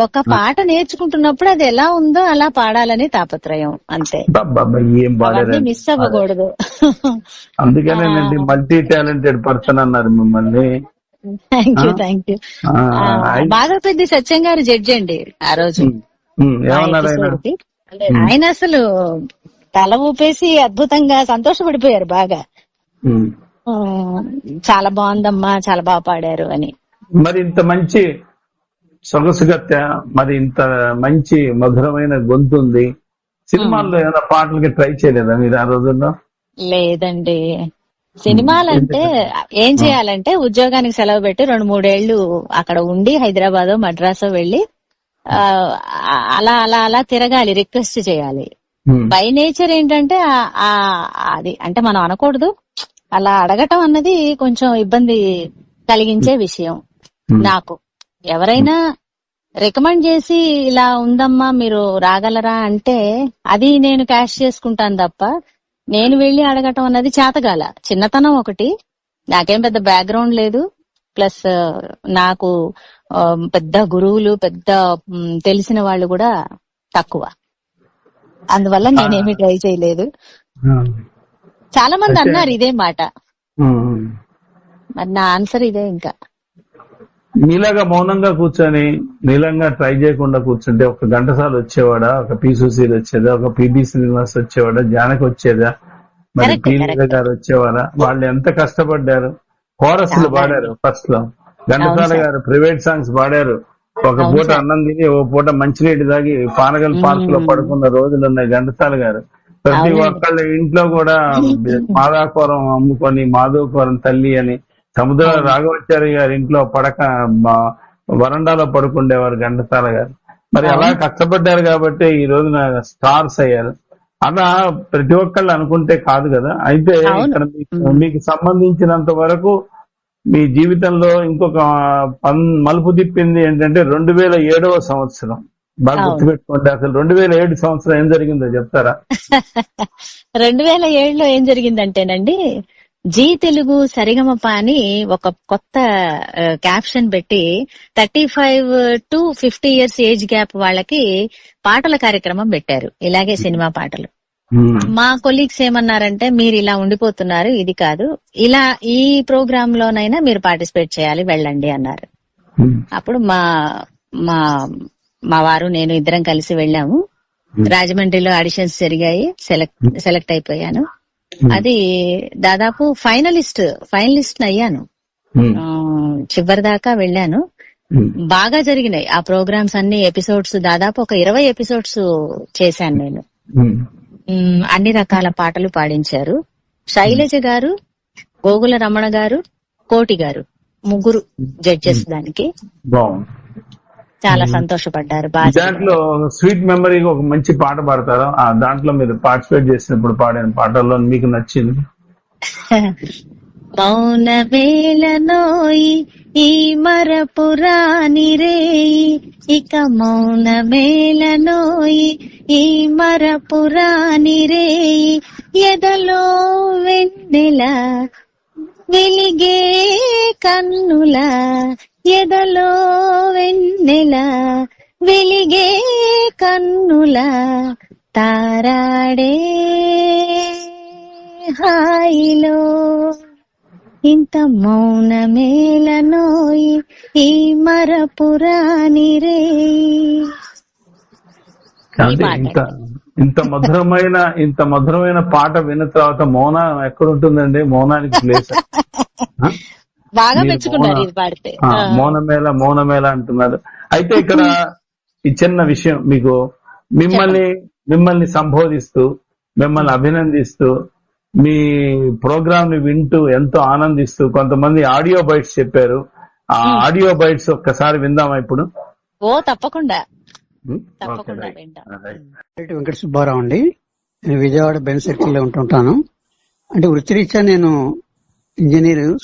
ఒక పాట నేర్చుకుంటున్నప్పుడు అది ఎలా ఉందో అలా పాడాలని తాపత్రయం, అంతే. ఏం పాడారు, మిస్ అవ్వకూడదు. అందుకనేనండి మల్టీ టాలెంటెడ్ పర్సన్ అన్నారు మిమ్మల్ని. Thank you. బాగపెద్ది సత్యం గారు జడ్జి అండి ఆ రోజు. ఆయన అసలు తల ఊపేసి అద్భుతంగా సంతోషపడిపోయారు బాగా. చాలా బాగుందమ్మా, చాలా బాగా పాడారు అని. మరి ఇంత మంచి సొగసుగత్య, మరి ఇంత మంచి మధురమైన గొంతు ఉంది, సినిమాల్లో ఏమైనా పాటలకి ట్రై చేయలేదా మీరు ఆ రోజుల్లో? లేదండి, సినిమాలంటే ఏం చేయాలంటే ఉద్యోగానికి సెలవు పెట్టి 2-3 ఏళ్లు అక్కడ ఉండి హైదరాబాదో మద్రాసో వెళ్లి అలా అలా అలా తిరగాలి, రిక్వెస్ట్ చేయాలి. బై నేచర్ ఏంటంటే అది అంటే మనం అనకూడదు, అలా అడగటం అన్నది కొంచెం ఇబ్బంది కలిగించే విషయం నాకు. ఎవరైనా రికమెండ్ చేసి ఇలా ఉందమ్మా మీరు రాగలరా అంటే అది నేను క్యాష్ చేసుకుంటాను తప్ప నేను వెళ్లి అడగటం అన్నది చేతగాల. చిన్నతనం ఒకటి, నాకేం పెద్ద బ్యాక్గ్రౌండ్ లేదు, ప్లస్ నాకు పెద్ద గురువులు, పెద్ద తెలిసిన వాళ్ళు కూడా తక్కువ. అందువల్ల నేనేమి ట్రై చేయలేదు. చాలా మంది అన్నారు ఇదే మాట, మరి నా ఆన్సర్ ఇదే. ఇంకా నీలాగా మౌనంగా కూర్చొని నీలంగా ట్రై చేయకుండా కూర్చుంటే ఒక ఘంటసాల వచ్చేవాడా, ఒక పి సుశీల్ వచ్చేదా, ఒక పిబి శ్రీనివాస్ వచ్చేవాడా, జానకి వచ్చేదా, మరి పి లీల గారు వచ్చేవారా? వాళ్ళు ఎంత కష్టపడ్డారు. కోరస్లు పాడారు ఫస్ట్ లో. ఘంటసాల గారు ప్రైవేట్ సాంగ్స్ పాడారు. ఒక పూట అన్నం తిని ఓ పూట మంచినీటి తాగి పానగల్ పార్క్ లో పడుకున్న రోజులు ఉన్నాయి ఘంటసాల గారు. ప్రతి ఒక్కళ్ళ ఇంట్లో కూడా మాదాపురం అమ్ముకొని మాధవపురం తల్లి అని సముద్ర రాఘవాచారి గారి ఇంట్లో పడక వరండాలో పడుకుండేవారు ఘంటసాల గారు. మరి అలా కష్టపడ్డారు కాబట్టి ఈ రోజున స్టార్స్ అయ్యారు. అలా ప్రతి ఒక్కళ్ళు అనుకుంటే కాదు కదా. అయితే ఇక్కడ మీకు సంబంధించినంత వరకు మీ జీవితంలో ఇంకొక మలుపు తిప్పింది ఏంటంటే 2007వ సంవత్సరం. బాగా గుర్తుపెట్టుకోండి. అసలు 2007 సంవత్సరం ఏం జరిగిందో చెప్తారా? 2007లో ఏం జరిగిందంటేనండి, జీ తెలుగు సరిగమప అని ఒక కొత్త క్యాప్షన్ పెట్టి 35 to 50 years ఏజ్ గ్యాప్ వాళ్ళకి పాటల కార్యక్రమం పెట్టారు. ఇలాగే సినిమా పాటలు. మా కొలీగ్స్ ఏమన్నారంటే, మీరు ఇలా ఉండిపోతున్నారు, ఇది కాదు, ఇలా ఈ ప్రోగ్రామ్ లోనైనా మీరు పార్టిసిపేట్ చేయాలి, వెళ్ళండి అన్నారు. అప్పుడు మా వారు నేను ఇద్దరం కలిసి వెళ్ళాము. రాజమండ్రిలో ఆడిషన్స్ జరిగాయి, సెలెక్ట్ అయిపోయాను. అది దాదాపు ఫైనలిస్ట్ అయ్యాను. చివరి దాకా వెళ్ళాను. బాగా జరిగినాయి ఆ ప్రోగ్రామ్స్ అన్ని. ఎపిసోడ్స్ దాదాపు ఒక 20 ఎపిసోడ్స్ చేశాను నేను. అన్ని రకాల పాటలు పాడించారు. శైలజ గారు, గోగుల రమణ గారు, కోటి గారు, ముగ్గురు జడ్జెస్. దానికి చాలా సంతోషపడ్డారు. దాంట్లో స్వీట్ మెమరీ ఒక మంచి పాట పాడతారు. దాంట్లో మీరు పార్టిసిపేట్ చేసినప్పుడు పాడిన పాటల్లో మీకు నచ్చింది? మౌనమేలనోయి ఈ మరపురాని రేయి, ఇక మౌనమేలనోయి ఈ మరపురాని రేయి, ఎదలో వెన్నెల వెలిగే కన్నుల, ఎదలో వెన్నెల వెలిగే కన్నుల, తారాడే హాయిలో ఇంత మౌనమేలనోయి ఈ మరపురాని రేయి. ఇంత మధురమైన పాట విన్న తర్వాత మౌనం ఎక్కడుంటుందండి? మౌనానికి ప్లేస్ బాగా మెచ్చుకున్నారు ఇది పాడితే. మౌనమేళ అంటున్నారు. అయితే ఇక్కడ ఈ చిన్న విషయం, మీకు మిమ్మల్ని సంబోధిస్తూ, మిమ్మల్ని అభినందిస్తూ, మీ ప్రోగ్రామ్ ని వింటూ ఎంతో ఆనందిస్తూ కొంతమంది ఆడియో బైట్స్ చెప్పారు. ఆ ఆడియో బైట్స్ ఒక్కసారి విందామా ఇప్పుడు? ఓ తప్పకుండా. వెంకట సుబ్బారావు అండి. నేను విజయవాడ బెన్ సర్కిల్ లో ఉంటుంటాను. అంటే వృత్తిరీత్యా నేను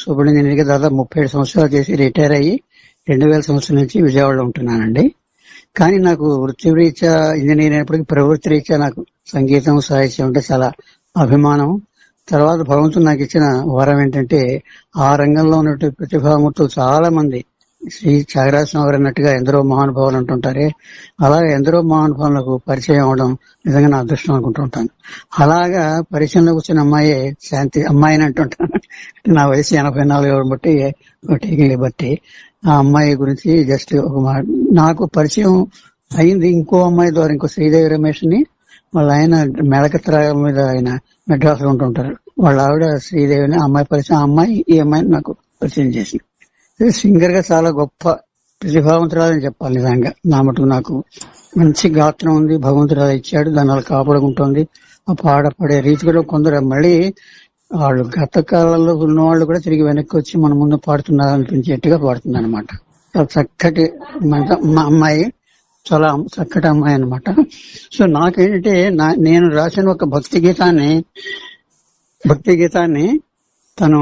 సూపర్ ఇంజనీర్ గా దాదాపు 37 సంవత్సరాలు చేసి రిటైర్ అయ్యి 2000 సంవత్సరం నుంచి విజయవాడలో ఉంటున్నానండి. కానీ నాకు వృత్తిరీత్యా ఇంజనీర్ అయినప్పటికీ ప్రవృత్తి రీత్యా నాకు సంగీతం, సాహిత్యం అంటే చాలా అభిమానం. తర్వాత భగవంతుడు నాకు ఇచ్చిన వరం ఏంటంటే, ఆ రంగంలో ఉన్నటువంటి ప్రతిభామూర్తులు చాలా మంది, శ్రీ త్యాగరాజస్వామి గారు అన్నట్టుగా ఎందరో మహానుభావులు అంటుంటారే, అలాగే ఎందరో మహానుభావులకు పరిచయం అవడం నిజంగా నా అదృష్టం అనుకుంటుంటాను. అలాగా పరిచయంలోకి వచ్చిన అమ్మాయి శాంతి అమ్మాయిని అంటుంటాను. నా వయసు 84 బట్టి బట్టి ఆ అమ్మాయి గురించి జస్ట్ ఒక మాట. నాకు పరిచయం అయింది ఇంకో అమ్మాయి ద్వారా, ఇంకో శ్రీదేవి రమేష్ ని. వాళ్ళ ఆయన మెళకత్రాల మీద ఆయన మెడ్రాస్ లో ఉంటుంటారు. వాళ్ళ ఆవిడ శ్రీదేవిని అమ్మాయి పరిచయం. ఆ అమ్మాయి ఈ అమ్మాయిని నాకు పరిచయం చేసింది. సింగర్ గా చాలా గొప్ప ప్రతిభావంతురాలని చెప్పాలి. నిజంగా నా మటుకు నాకు మంచి గాత్రం ఉంది, భగవంతురాలు ఇచ్చాడు, దాన్ని అలా కాపాడుకుంటుంది. ఆ పాడే రీతి కూడా కొందరు మళ్ళీ వాళ్ళు గత కాలంలో ఉన్న వాళ్ళు కూడా తిరిగి వెనక్కి వచ్చి మన ముందు పాడుతున్నారు అనిపించేట్టుగా పాడుతుంది అనమాట. చాలా చక్కటి మా అమ్మాయి, చాలా చక్కటి అమ్మాయి అనమాట. సో నాకేంటంటే నేను రాసిన ఒక భక్తి గీతాన్ని తను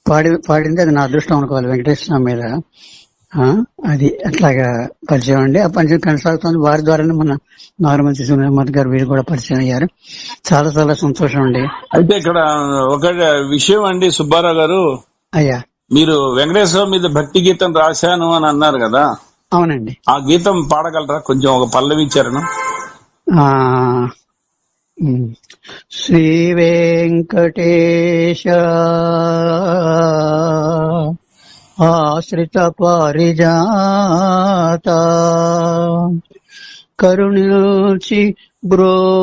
పాడింది. అది నా అదృష్టం అనుకోవాలి వెంకటేశ్వర మీద. అది అట్లాగా పరిచయం అండి. ఆ పరిచయం కొనసాగుతుంది. వారి ద్వారానే మన నాగరమంచి సునీల్ గారు వీరు కూడా పరిచయం అయ్యారు. చాలా సంతోషం అండి. అయితే ఇక్కడ ఒక విషయం అండి సుబ్బారావు గారు, అయ్యా, మీరు వెంకటేశ్వర మీద భక్తి గీతం రాశాను అని అన్నారు కదా, అవునండి. ఆ గీతం పాడగలరా? కొంచెం ఒక పల్లవి చరణం. శ్రీ వెంకటేశ ఆశ్రిత పారిజాత కరుణించి బ్రోవరా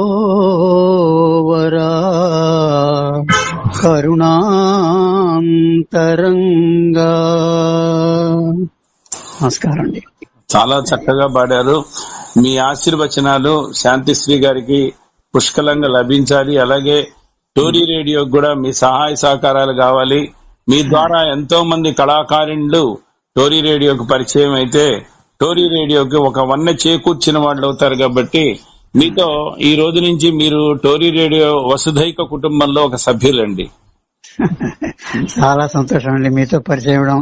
కరుణాంతరంగా. నమస్కారం అండి. చాలా చక్కగా పాడారు. మీ ఆశీర్వచనాలు శాంతిశ్రీ గారికి పుష్కలంగా లభించాలి. అలాగే టోరీ రేడియోకి కూడా మీ సహాయ సహకారాలు కావాలి. మీ ద్వారా ఎంతో మంది కళాకారులు టోరీ రేడియోకి పరిచయం అయితే టోరీ రేడియోకి ఒక వన్నె చేకూర్చిన వాళ్ళు అవుతారు. కాబట్టి మీతో ఈ రోజు నుంచి మీరు టోరీ రేడియో వసుధైక కుటుంబంలో ఒక సభ్యులండి. చాలా సంతోషం అండి మీతో పరిచయం అవడం.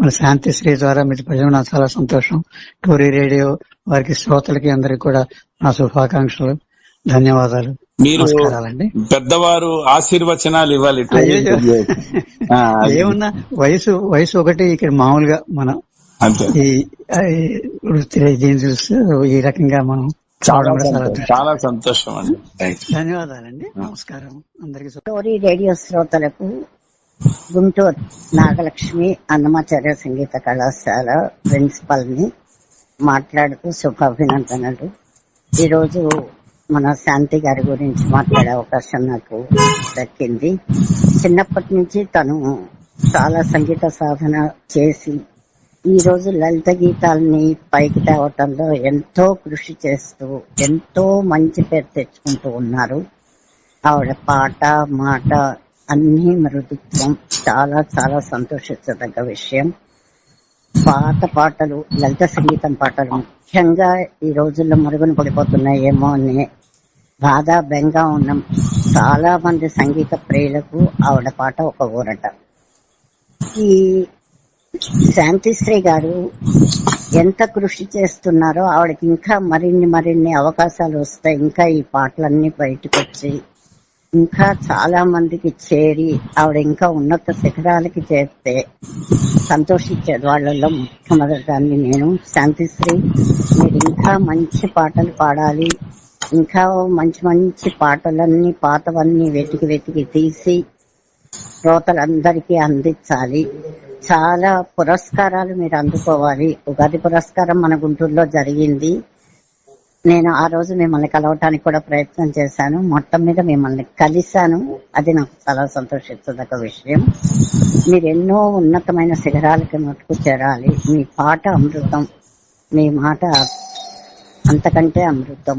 మన శాంతిశ్రీ ద్వారా మీతో పరిచయం అవడం చాలా సంతోషం. టోరీ రేడియో వారికి శ్రోతలకి అందరికి కూడా నా శుభాకాంక్షలు, ధన్యవాదాలు. మీరు పెద్దవారు ఆశీర్వచనాలు ఇవ్వాలి. ఏమన్నా వయసు ఒకటి ఇక్కడ మామూలుగా మనం ఈ వృత్తి ఈ రకంగా మనం చాలా సంతోషం అండి. ధన్యవాదాలండి. నమస్కారం అందరికి. టోరీ రేడియో శ్రోతలకు గుంటూరు నాగలక్ష్మి అన్నమాచార్య సంగీత కళాశాల ప్రిన్సిపల్ ని మాట్లాడుతూ శుభాభినందనలు. ఈరోజు మన శాంతి గారి గురించి మాట్లాడే అవకాశం నాకు దక్కింది. చిన్నప్పటి నుంచి తను చాలా సంగీత సాధన చేసి ఈ రోజు లలిత గీతాలని పైకి తేవటంలో ఎంతో కృషి చేస్తూ ఎంతో మంచి పేరు తెచ్చుకుంటూ ఉన్నారు. ఆవిడ పాట మాట అన్ని మృదుత్వం, చాలా చాలా సంతోషించదగ్గ విషయం. పాత పాటలు, లలిత సంగీతం పాటలు ముఖ్యంగా ఈ రోజుల్లో మరుగున పడిపోతున్నాయేమో అనే బాధ బెంగ ఉన్న చాలా మంది సంగీత ప్రియులకు ఆవిడ పాట ఒక ఊరట. ఈ శాంతిశ్రీ గారు ఎంత కృషి చేస్తున్నారో ఆవిడకి ఇంకా మరిన్ని అవకాశాలు వస్తాయి. ఇంకా ఈ పాటలన్నీ బయటకు వచ్చి ఇంకా చాలా మందికి చేరి ఆవిడ ఇంకా ఉన్నత శిఖరాలకి చేరితే సంతోషించేది వాళ్ళల్లో మొట్టమొదటిదాన్ని నేను. శాంతిశ్రీ, మీరు ఇంకా మంచి పాటలు పాడాలి, ఇంకా మంచి మంచి పాటలన్నీ పాతవన్నీ వెతికి తీసి శ్రోతలందరికీ అందించాలి. చాలా పురస్కారాలు మీరు అందుకోవాలి. ఉగాది పురస్కారం మన గుంటూరులో జరిగింది. నేను ఆ రోజు మిమ్మల్ని కలవటానికి కూడా ప్రయత్నం చేశాను. మొత్తం మీద మిమ్మల్ని కలిశాను. అది నాకు చాలా సంతోషించదగ్గ విషయం. మీరు ఎన్నో ఉన్నతమైన శిఖరాలకి మట్టుకు చేరాలి. మీ పాట అమృతం, మీ మాట అంతకంటే అమృతం.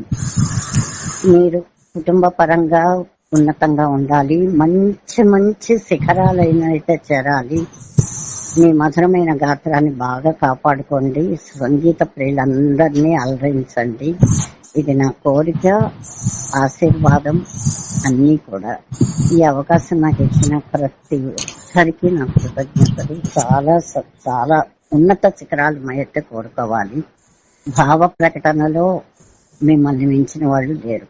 మీరు కుటుంబ పరంగా ఉన్నతంగా ఉండాలి. మంచి మంచి శిఖరాలైనైతే చేరాలి. మీ మధురమైన గాత్రాన్ని బాగా కాపాడుకోండి. సంగీత ప్రియులందరినీ అలరించండి. ఇది నా కోరిక, ఆశీర్వాదం అన్నీ కూడా. ఈ అవకాశం నాకు ఇచ్చిన ప్రతి ఒక్కరికి నా కృతజ్ఞతలు. చాలా చాలా ఉన్నత శిఖరాలు అయితే కోరుకోవాలి. భావ ప్రకటనలో మిమ్మల్ని మించిన వాళ్ళు లేరు.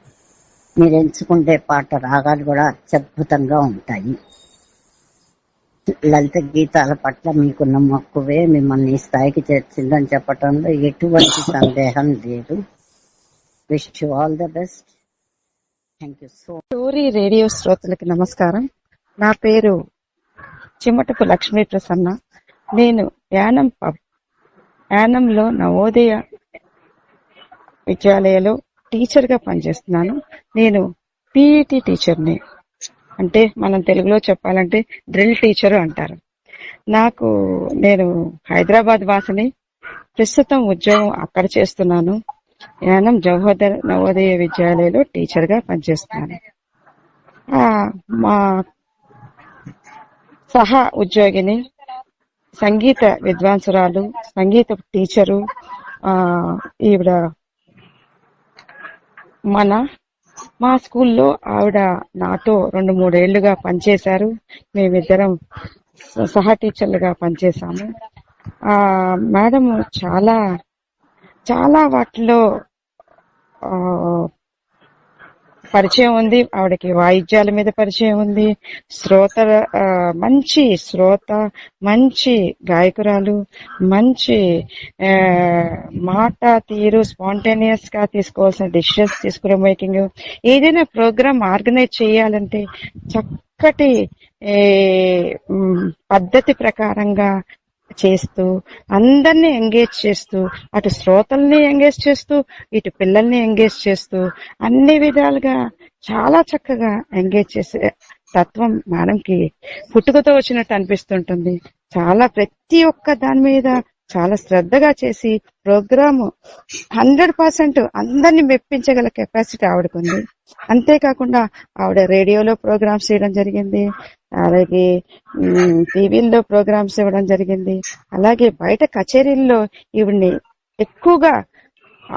మీరు ఎంచుకుంటే పాట రాగాలు కూడా అత్యద్భుతంగా ఉంటాయి. లలిత గీతాల పట్ల మీకున్న మక్కువే మిమ్మల్ని ఈ స్థాయికి చేర్చిందని చెప్పటంలో ఎటువంటి సందేహం లేదు. Wish you all the best. Thank you so much. Tori radio శ్రోతలకు నమస్కారం. నా పేరు చిమ్మటపు లక్ష్మీ ప్రసన్న. నేను యానంలో నవోదయ విద్యాలయంలో టీచర్ గా పనిచేస్తున్నాను. నేను పీఈటీ టీచర్ని, అంటే మనం తెలుగులో చెప్పాలంటే డ్రిల్ టీచర్ అంటారు. నేను హైదరాబాద్ వాసిని. ప్రస్తుతం ఉద్యోగం అక్కడ చేస్తున్నాను. యానం జవహర్ నవోదయ విద్యాలయంలో టీచర్ గా పనిచేస్తున్నాను. మా సహా ఉద్యోగిని సంగీత విద్వాంసురాలు, సంగీత టీచరు. ఈవిడ మా స్కూల్లో ఆవిడ నాతో 2-3 ఏళ్లుగా పనిచేశారు. మేమిద్దరం సహా టీచర్లుగా పనిచేశాము. మేడం చాలా చాలా వాటిలో పరిచయం ఉంది, ఆవిడకి వాయిద్యాల మీద పరిచయం ఉంది, మంచి శ్రోత, మంచి గాయకురాలు, మంచి మాట తీరు, స్పాంటేనియస్ గా తీసుకోవాల్సిన డిసిషన్స్ తీసుకునే మేకింగ్, ఏదైనా ప్రోగ్రామ్ ఆర్గనైజ్ చేయాలంటే చక్కటి పద్ధతి ప్రకారంగా చేస్తూ, అందరినీ ఎంగేజ్ చేస్తూ, అటు శ్రోతల్ని ఎంగేజ్ చేస్తూ, ఇటు పిల్లల్ని ఎంగేజ్ చేస్తూ, అన్ని విధాలుగా చాలా చక్కగా ఎంగేజ్ చేసే తత్వం మేడంకి పుట్టుకతో వచ్చినట్టు అనిపిస్తుంటుంది. చాలా ప్రతి ఒక్క దాని మీద చాలా శ్రద్ధగా చేసి ప్రోగ్రాము 100% అందరినీ మెప్పించగల కెపాసిటీ ఆవిడకుంది. అంతేకాకుండా ఆవిడ రేడియోలో ప్రోగ్రామ్స్ చేయడం జరిగింది, అలాగే టీవీల్లో ప్రోగ్రామ్స్ ఇవ్వడం జరిగింది, అలాగే బయట కచేరీల్లో ఈవిడ్ని ఎక్కువగా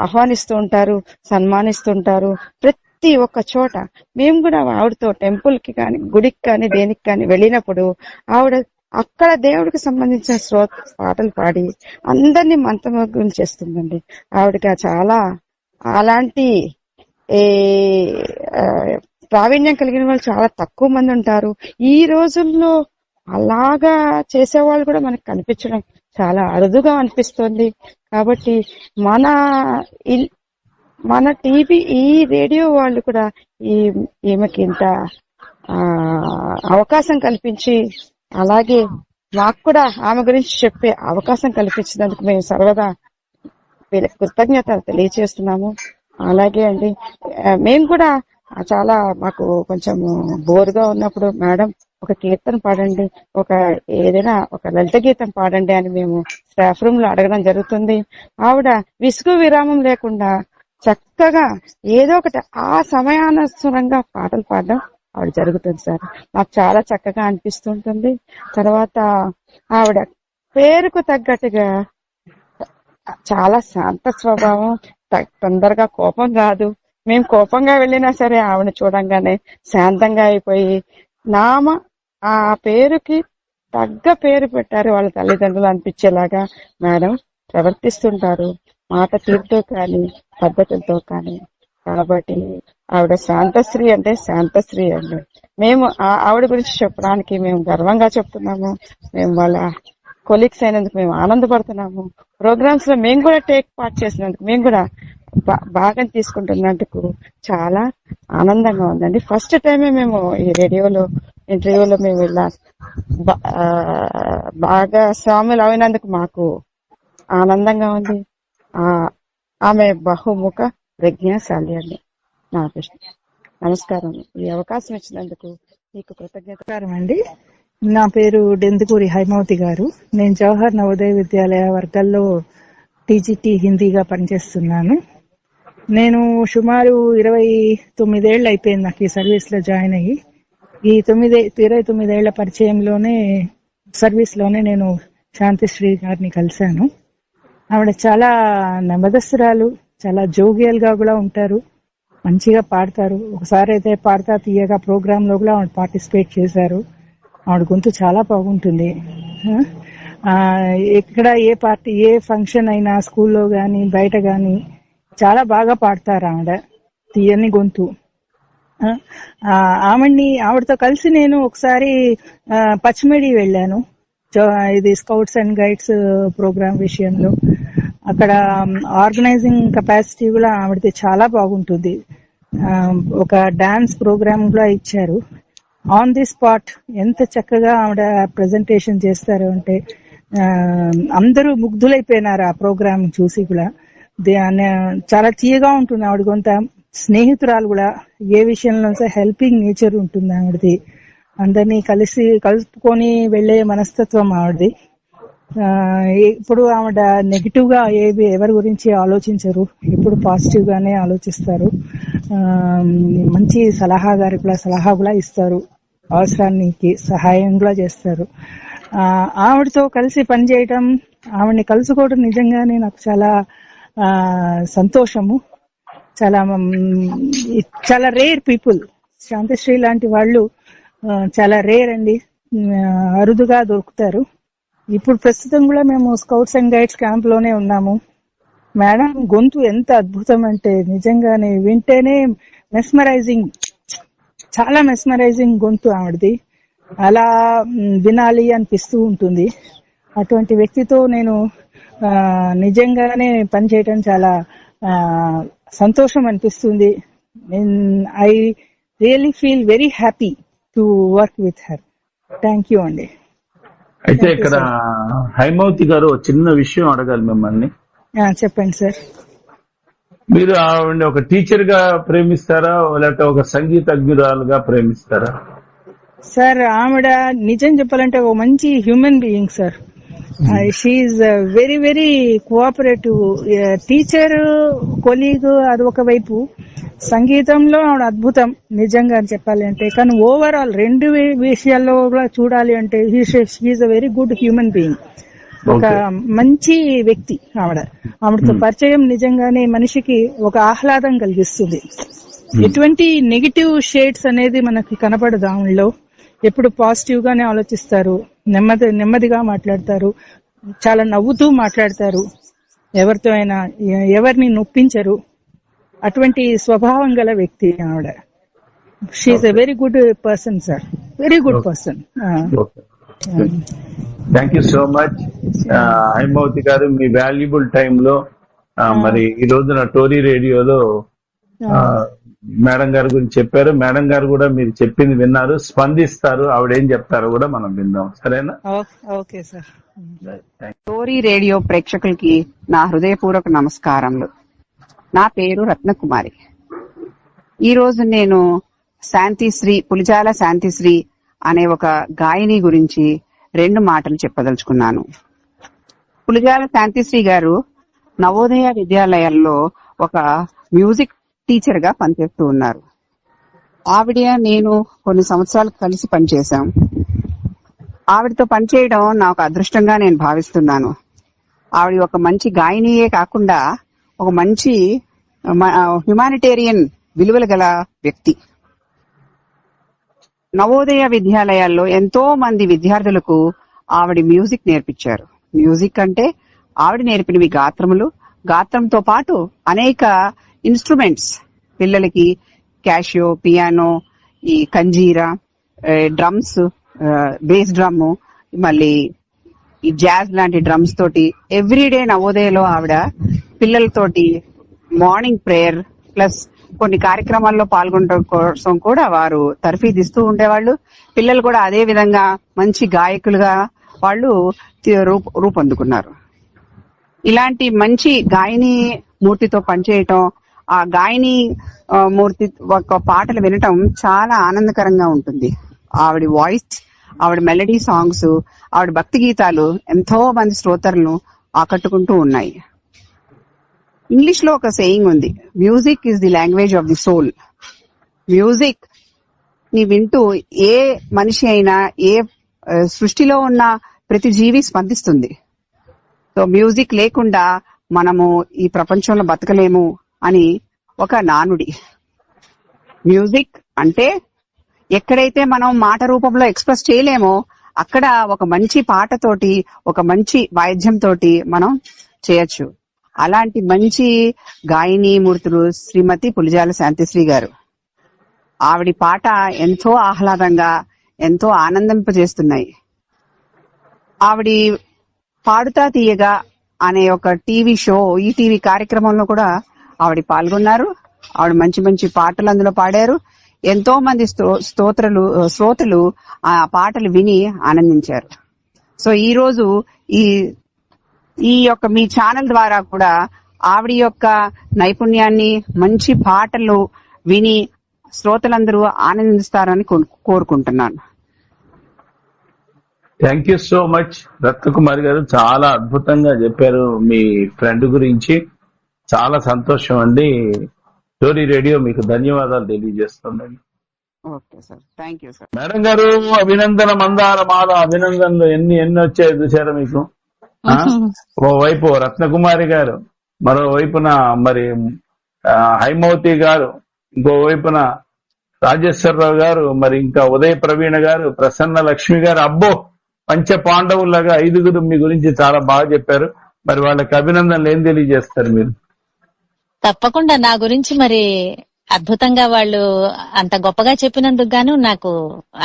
ఆహ్వానిస్తూ ఉంటారు, సన్మానిస్తుంటారు. ప్రతి ఒక్క చోట మేము కూడా ఆవిడతో టెంపుల్ కి కానీ, గుడికి కానీ, దేనికి కానీ వెళ్ళినప్పుడు ఆవిడ అక్కడ దేవుడికి సంబంధించిన పాటలు పాడి అందరినీ మంత్రముగ్ధులు చేస్తుందండి. ఆవిడకి చాలా అలాంటి ప్రావీణ్యం కలిగిన వాళ్ళు చాలా తక్కువ మంది ఉంటారు. ఈ రోజుల్లో అలాగా చేసేవాళ్ళు కూడా మనకు కనిపించడం చాలా అరుదుగా అనిపిస్తుంది. కాబట్టి మన టీవీ, ఈ రేడియో వాళ్ళు కూడా ఈమెకి ఇంత అవకాశం కల్పించి, అలాగే మాకు కూడా ఆమె గురించి చెప్పే అవకాశం కల్పించినందుకు మేము సర్వదా కృతజ్ఞతలు తెలియజేస్తున్నాము. అలాగే అండి, మేము కూడా చాలా మాకు కొంచెం బోర్గా ఉన్నప్పుడు మేడం ఒక కీర్తన పాడండి, ఏదైనా ఒక లలిత గీతం పాడండి అని మేము స్టాఫ్ రూమ్ లో అడగడం జరుగుతుంది. ఆవిడ విసుగు విరామం లేకుండా చక్కగా ఏదో ఒకటి ఆ సమయానుసారంగా పాటలు పాడడం ఆవిడ జరుగుతుంది సార్. నాకు చాలా చక్కగా అనిపిస్తుంటుంది. తర్వాత ఆవిడ పేరుకు తగ్గట్టుగా చాలా శాంత స్వభావం, తొందరగా కోపం రాదు. మేము కోపంగా వెళ్ళినా సరే ఆవిడ చూడంగానే శాంతంగా అయిపోయి, ఆ పేరుకి తగ్గ పేరు పెట్టారు వాళ్ళ తల్లిదండ్రులు అనిపించేలాగా మేడం ప్రవర్తిస్తుంటారు, మాట తీరుతో కానీ, పద్ధతులతో కానీ. కాబట్టి ఆవిడ శాంతశ్రీ అంటే శాంతశ్రీ అండి. మేము ఆవిడ గురించి చెప్పడానికి మేము గర్వంగా చెప్తున్నాము. మేము వాళ్ళ కొలీగ్స్ అయినందుకు మేము ఆనందపడుతున్నాము. ప్రోగ్రామ్స్ లో మేము కూడా టేక్ పార్ట్ చేసినందుకు, మేము కూడా భాగం తీసుకుంటున్నందుకు చాలా ఆనందంగా ఉందండి. ఫస్ట్ టైమే మేము ఈ రేడియోలో ఇంటర్వ్యూలో మేము ఇలా బాగా స్వాములు అయినందుకు మాకు ఆనందంగా ఉంది. ఆమె బహుముఖ ప్రజ్ఞాశాలి అండి. నా కృష్ణ నమస్కారం. ఈ అవకాశం ఇచ్చినందుకు మీకు కృతజ్ఞతకారం అండి. నా పేరు డెందుకూరి హైమవతి గారు. నేను జవహర్ నవోదయ విద్యాలయ వర్గాల్లో టీజీటీ హిందీగా పనిచేస్తున్నాను. నేను సుమారు 29 ఏళ్ళు అయిపోయింది నాకు ఈ సర్వీస్ లో జాయిన్ అయ్యి. ఈ 29 ఏళ్ల పరిచయంలోనే సర్వీస్ లోనే నేను శాంతిశ్రీ గారిని కలిశాను. ఆవిడ చాలా నెమ్మదస్తురాలు, చాలా జోవియల్ గా కూడా ఉంటారు, మంచిగా పాడతారు. ఒకసారి అయితే పాడతా తీయగా ప్రోగ్రామ్ లో కూడా ఆవిడ పార్టిసిపేట్ చేశారు. ఆవిడ గొంతు చాలా బాగుంటుంది. ఎక్కడ ఏ ఫంక్షన్ అయినా స్కూల్లో గాని బయట గాని చాలా బాగా పాడతారు ఆవిడ, తీయని గొంతు. ఆవిడతో కలిసి నేను ఒకసారి పచ్చిమిడి వెళ్ళాను, ఇది స్కౌట్స్ అండ్ గైడ్స్ ప్రోగ్రామ్ విషయంలో. అక్కడ ఆర్గనైజింగ్ కెపాసిటీ కూడా ఆవిడది చాలా బాగుంటుంది. ఒక డాన్స్ ప్రోగ్రామ్ కూడా ఇచ్చారు. ఆన్ ది స్పాట్ ఎంత చక్కగా ఆవిడ ప్రెజెంటేషన్ చేస్తారు అంటే అందరూ ముగ్ధులైపోయినారు ఆ ప్రోగ్రామ్ చూసి కూడా. చాలా తీయగా ఉంటుంది ఆవిడ కొంత. స్నేహితురాలు కూడా, ఏ విషయంలో హెల్పింగ్ నేచర్ ఉంటుంది ఆవిడది. అందరినీ కలుపుకొని వెళ్లే మనస్తత్వం ఆవిడది. ఇప్పుడు ఆవిడ నెగిటివ్ గా ఎవరి గురించి ఆలోచించరు, ఎప్పుడు పాజిటివ్ గానే ఆలోచిస్తారు. మంచి సలహా కూడా ఇస్తారు, అవసరానికి సహాయం కూడా చేస్తారు. ఆవిడతో కలిసి పనిచేయటం, ఆవిడని కలుసుకోవడం నిజంగానే నాకు చాలా సంతోషము. చాలా రేర్ పీపుల్. శాంతిశ్రీ లాంటి వాళ్ళు చాలా రేర్ అండి, అరుదుగా దొరుకుతారు. ఇప్పుడు ప్రస్తుతం కూడా మేము స్కౌట్స్ అండ్ గైడ్స్ క్యాంప్ లోనే ఉన్నాము. మేడం గొంతు ఎంత అద్భుతం అంటే నిజంగానే వింటేనే మెస్మరైజింగ్, చాలా మెస్మరైజింగ్ గొంతు ఆవిడది. అలా వినాలి అనిపిస్తూ ఉంటుంది. అటువంటి వ్యక్తితో నేను నిజంగానే పనిచేయటం చాలా సంతోషం అనిపిస్తుంది. I really feel very happy to work with her. Thank you అండి. అయితే ఇక్కడ హైమవతి గారు చిన్న విషయం అడగాలి మిమ్మల్ని. చెప్పండి సార్. మీరు ఆవిడ ఒక టీచర్ గా ప్రేమిస్తారా లేకపోతే ఒక సంగీతజ్ఞురాలుగా ప్రేమిస్తారా? సార్ ఆవిడ నిజం చెప్పాలంటే ఒక మంచి human being sir. She's very very cooperative. Teacher, colleague అది ఒక వైపు, సంగీతంలో ఆవిడ అద్భుతం నిజంగా చెప్పాలి అంటే. కానీ ఓవరాల్ రెండు విషయాల్లో కూడా చూడాలి అంటే she's a very good human being. ఒక మంచి వ్యక్తి ఆవిడతో పరిచయం నిజంగానే మనిషికి ఒక ఆహ్లాదం కలిగిస్తుంది. ఎటువంటి నెగిటివ్ షేడ్స్ అనేది మనకి కనపడదు ఆవిడలో. ఎప్పుడు పాజిటివ్ గానే ఆలోచిస్తారు, నెమ్మదిగా మాట్లాడతారు, చాలా నవ్వుతూ మాట్లాడతారు, ఎవరితో అయినా ఎవరిని నొప్పించరు. అటువంటి స్వభావం గల వ్యక్తి ఆవిడ. She's a very good person sir, very good person. Thank you so much Haimavathi garu. మీ వాల్యుబుల్ టైంలో మరి ఈ రోజున టోరీ రేడియోలో మేడం గారి గురించి చెప్పారు. మేడం గారు కూడా మీరు చెప్పింది విన్నారు, స్పందిస్తారు. ఆవిడ ఏం చెప్తారో కూడా మనం విందాం, సరేనా? Okay sir. టోరీ రేడియో ప్రేక్షకులకి నా హృదయపూర్వక నమస్కారములు. నా పేరు రత్నకుమారి. ఈ రోజు నేను శాంతిశ్రీ, పులిజాల శాంతిశ్రీ అనే ఒక గాయని గురించి 2 మాటలు చెప్పదలుచుకున్నాను. పులిజాల శాంతిశ్రీ గారు నవోదయ విద్యాలయాల్లో ఒక మ్యూజిక్ టీచర్ గా పనిచేస్తూ ఉన్నారు. ఆవిడ నేను కొన్ని సంవత్సరాలు కలిసి పనిచేశాం. ఆవిడతో పనిచేయడం నాకు అదృష్టంగా నేను భావిస్తున్నాను. ఆవిడ ఒక మంచి గాయనియే కాకుండా ఒక మంచి హ్యుమానిటేరియన్ విలువలు గల వ్యక్తి. నవోదయ విద్యాలయాల్లో ఎంతో మంది విద్యార్థులకు ఆవిడ మ్యూజిక్ నేర్పించారు. మ్యూజిక్ అంటే ఆవిడ నేర్పినవి గాత్రములు, గాత్రంతో పాటు అనేక ఇన్స్ట్రుమెంట్స్ పిల్లలకి, క్యాషియో, పియానో, ఈ కంజీరా, డ్రమ్స్, బేస్ డ్రమ్, మళ్ళీ ఈ జాజ్ లాంటి డ్రమ్స్ తోటి ఎవ్రీడే నవోదయలో ఆవిడ పిల్లలతోటి మార్నింగ్ ప్రేయర్ ప్లస్ కొన్ని కార్యక్రమాల్లో పాల్గొనడం కోసం కూడా వారు తర్ఫీదిస్తూ ఉండేవాళ్ళు. పిల్లలు కూడా అదే విధంగా మంచి గాయకులుగా వాళ్ళు రూపొందుకున్నారు. ఇలాంటి మంచి గాయని మూర్తితో పనిచేయటం, ఆ గాయని మూర్తి ఒక పాటలు వినటం చాలా ఆనందకరంగా ఉంటుంది. ఆవిడ వాయిస్, ఆవిడ మెలడీ సాంగ్స్, ఆవిడ భక్తి గీతాలు ఎంతో మంది శ్రోతలను ఆకట్టుకుంటూ ఉన్నాయి. ఇంగ్లీష్ లో ఒక సేయింగ్ ఉంది, music is the language of the soul. Music ని వింటూ ఏ మనిషి అయినా, ఏ సృష్టిలో ఉన్న ప్రతి జీవి స్పందిస్తుంది. సో మ్యూజిక్ లేకుండా మనము ఈ ప్రపంచంలో బతకలేము అని ఒక నానుడి. మ్యూజిక్ అంటే ఎక్కడైతే మనం మాట రూపంలో ఎక్స్ప్రెస్ చేయలేమో అక్కడ ఒక మంచి పాటతోటి, ఒక మంచి వాయిద్యంతో మనం చేయొచ్చు. అలాంటి మంచి గాయని మూర్తులు శ్రీమతి పులిజాల శాంతిశ్రీ గారు. ఆవిడ పాట ఎంతో ఆహ్లాదంగా, ఎంతో ఆనందింపజేస్తున్నాయి. ఆవిడ పాడుతా తీయగా అనే ఒక టీవీ షో, ఈ టీవీ కార్యక్రమంలో కూడా ఆవిడ పాల్గొన్నారు. ఆవిడ మంచి మంచి పాటలు అందులో పాడారు. ఎంతో మంది శ్రోతలు ఆ పాటలు విని ఆనందించారు. సో ఈ రోజు ఈ యొక్క మీ ఛానల్ ద్వారా కూడా ఆవిడ యొక్క నైపుణ్యాన్ని, మంచి పాటలు విని శ్రోతలందరూ ఆనందిస్తారని కోరుకుంటున్నాను. Thank you so much Ratnakumari గారు, చాలా అద్భుతంగా చెప్పారు మీ ఫ్రెండ్ గురించి. చాలా సంతోషం అండి. టోరీ రేడియో మీకు ధన్యవాదాలు తెలియజేస్తుందండి. Okay sir, thank you sir. Madam గారు, అభినందన మందార మాల అభినందనలు ఎన్ని వచ్చాయో చూసారా మీకు? ఓవైపు రత్నకుమారి గారు, మరోవైపున మరి హైమవతి గారు, ఇంకోవైపున రాజేశ్వరరావు గారు, మరి ఇంకా ఉదయ ప్రవీణ గారు, ప్రసన్న లక్ష్మి గారు. అబ్బో, పంచ పాండవులాగా 5 మీ గురించి చాలా బాగా చెప్పారు. మరి వాళ్ళకి అభినందనలు ఏం తెలియజేస్తారు మీరు? తప్పకుండా నా గురించి మరి అద్భుతంగా వాళ్ళు అంత గొప్పగా చెప్పినందుకు గాను నాకు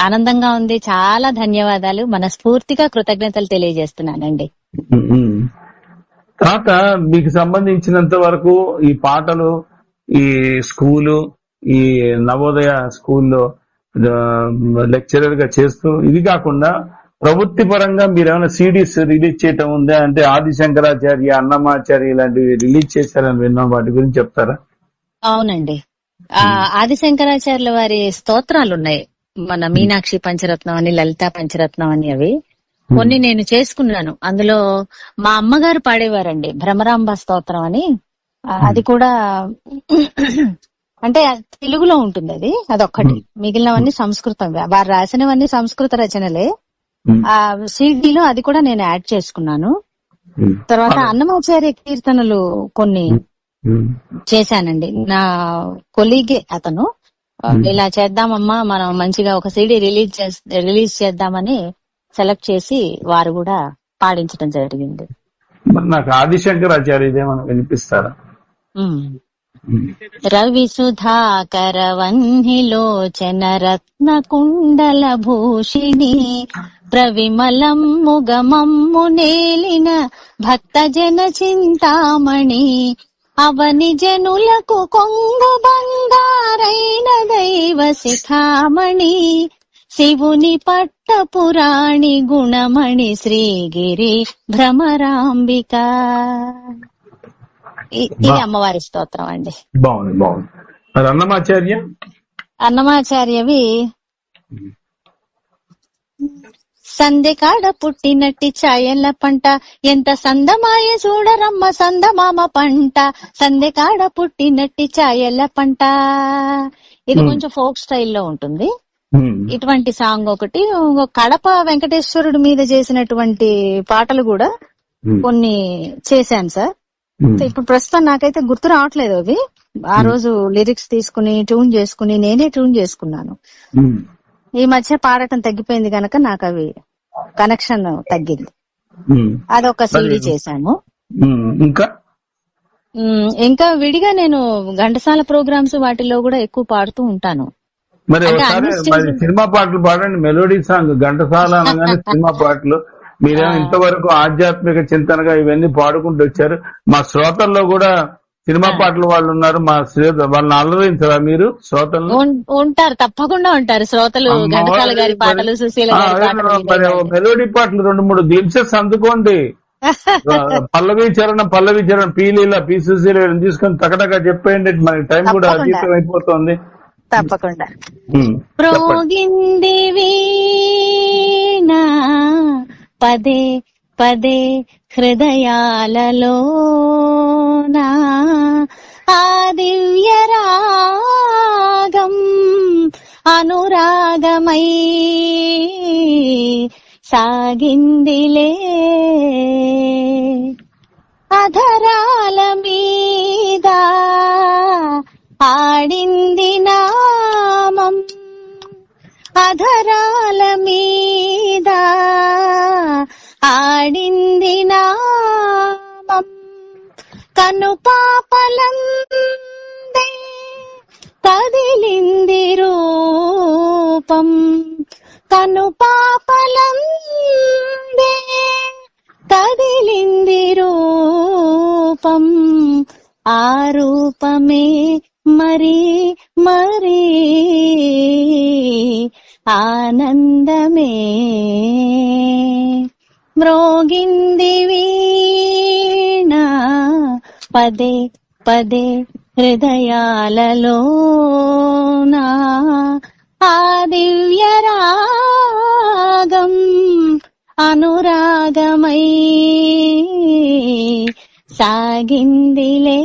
ఆనందంగా ఉంది. చాలా ధన్యవాదాలు, మనస్ఫూర్తిగా కృతజ్ఞతలు తెలియజేస్తున్నానండి. తర్వాత మీకు సంబంధించినంత వరకు ఈ పాటలు, ఈ స్కూలు, ఈ నవోదయ స్కూల్లో లెక్చరర్ గా చేస్తూ, ఇది కాకుండా ప్రవృత్తి పరంగా మీరు ఏమైనా సిడీస్ రిలీజ్ చేయటం ఉందా? అంటే ఆదిశంకరాచార్య, అన్నమాచార్య ఇలాంటివి రిలీజ్ చేశారని విన్నాం, వాటి గురించి చెప్తారా? అవునండి, ఆదిశంకరాచార్యుల వారి స్తోత్రాలు ఉన్నాయి. మన మీనాక్షి పంచరత్నం అని, లలితా పంచరత్నం అని, అవి కొన్ని నేను చేసుకున్నాను. అందులో మా అమ్మగారు పాడేవారండి భ్రమరాంబ స్తోత్రం అని. అది కూడా అంటే తెలుగులో ఉంటుంది, అదొక్కటి. మిగిలినవన్నీ సంస్కృతం. వారు రాసినవన్నీ సంస్కృత రచనలే. ఆ సీడీలో అది కూడా నేను యాడ్ చేసుకున్నాను. తర్వాత అన్నమాచార్య కీర్తనలు కొన్ని చేశానండి. నా కొలీగే అతను, ఇలా చేద్దామమ్మా మనం మంచిగా ఒక సీడీ రిలీజ్ చేద్దామని సెలెక్ట్ చేసి వారు కూడా పాడించడం జరిగింది. నాకు ఆదిశంకరాచార్యదేమన్నా వినిపిస్తారా? రవి సుధాకర వన్హిలోచన రత్న కుండల భూషిణి ప్రవిమలం ముగమమ్ము నేలిన భక్త జన చింతామణి అవని జనులకు కొంగు బంగారైన దైవ శిఖామణి శివుని పట్ట పురాణి గుణమణి శ్రీగిరి భ్రమరాంబిక. ఇది అమ్మవారి స్తోత్రం అండి. బాగుంది, బాగుంది. అన్నమాచార్య అన్నమాచార్యవి సందెకాడ పుట్టినట్టి ఛాయల పంట ఎంత సందమాయ చూడరమ్మ సందమామ పంట సందెకాడ పుట్టినట్టి ఛాయల పంట. ఇది కొంచెం ఫోక్ స్టైల్లో ఉంటుంది. ఇటువంటి సాంగ్ ఒకటి. కడప వెంకటేశ్వరుడి మీద చేసినటువంటి పాటలు కూడా కొన్ని చేశాను సార్. ఇప్పుడు ప్రస్తుతం నాకైతే గుర్తు రావట్లేదు అవి. ఆ రోజు లిరిక్స్ తీసుకుని ట్యూన్ చేసుకుని నేనే ట్యూన్ చేసుకున్నాను. ఈ మధ్య పాడటం తగ్గిపోయింది కనుక నాకు అవి కనెక్షన్ తగ్గింది. అదొక సీడీ చేశాను. ఇంకా విడిగా నేను ఘంటసాల ప్రోగ్రామ్స్ వాటిల్లో కూడా ఎక్కువ పాడుతూ ఉంటాను. మరి సినిమా పాటలు పాడండి, మెలోడీ సాంగ్. ఘంటసాల అనగానే సినిమా పాటలు. మీరేమో ఇంతవరకు ఆధ్యాత్మిక చింతనగా ఇవన్నీ పాడుకుంటూ వచ్చారు. మా శ్రోతల్లో కూడా సినిమా పాటలు వాళ్ళు ఉన్నారు. మా వాళ్ళని అలరించారా మీరు? శ్రోతలు ఉంటారు, తప్పకుండా ఉంటారు శ్రోతలు. ఘంటసాల గారి పాటలు, సుశీల గారి పాటలు, మెలోడీ పాటలు 2-3 గ్లింప్సెస్ అందుకోండి. పల్లవి చరణం పీలీల పీ సుశీల తీసుకొని తగటగా చెప్పేయండి. మనకి టైం కూడా అతీతం అయిపోతుంది. తప్పకుండా. ప్రోగింది వీణా పదే పదే హృదయాలలో ఆ దివ్య రాగం అనురాగమై సాగిందిలే అధరాల మీద ఆడింది నామం అధరాల మీద ఆడింది నామం కను పాపలందే కదిలింది రూపం కను పాపలందే కదిలింది రూపం ఆ రూపమే మరి మరి ఆనందమే మ్రోగింది వీణ పదే పదే హృదయాలలో ఆ దివ్య రాగం అనురాగమై సాగిందిలే.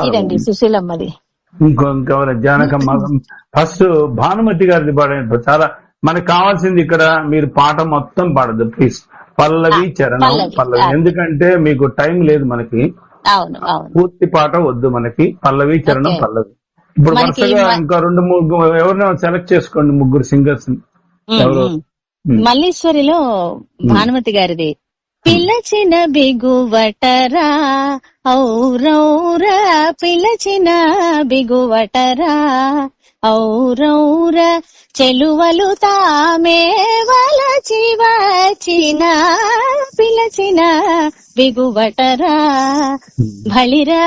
ఇదండి సుశీలమ్మది. ఇంకొంకెవరు జానకమ్మ. ఫస్ట్ భానుమతి గారిది పాడండి. చాలా మనకు కావాల్సింది ఇక్కడ మీరు పాట మొత్తం పాడదు ప్లీజ్. పల్లవి చరణం పల్లవి, ఎందుకంటే మీకు టైం లేదు మనకి. పూర్తి పాట వద్దు మనకి. పల్లవి చరణం పల్లవి. ఇప్పుడు వరుసగా ఇంకా 2-3 ఎవరినైనా సెలెక్ట్ చేసుకోండి, 3 సింగర్స్. మల్లీశ్వరిలో భానుమతి గారిది పిలచిన బిగువటరా ఔరౌర పిలచిన బిగువటరా ఔరౌర చెలువలు తామే వలచి వచ్చిన పిలచిన బిగువటరా బలిరా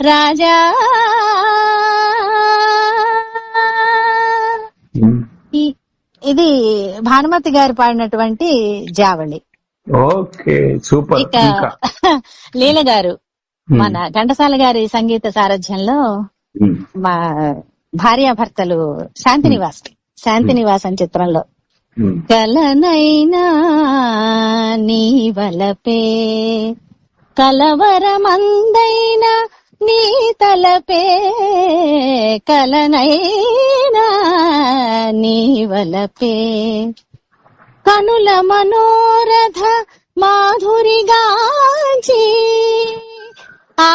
రాజా. ఇది భానుమతి గారు పాడినటువంటి జావళి. Okay, super. ఇక లీల గారు మన ఘంటసాల గారి సంగీత సారథ్యంలో మా భార్యాభర్తలు శాంతినివాస్ అని చిత్రంలో కలనైనా నీ వలపే కలవరమందైనా నీ తలపే కలనైనా నీ వలపే కనుల మనోరథ మాధురిగాంచి ఆ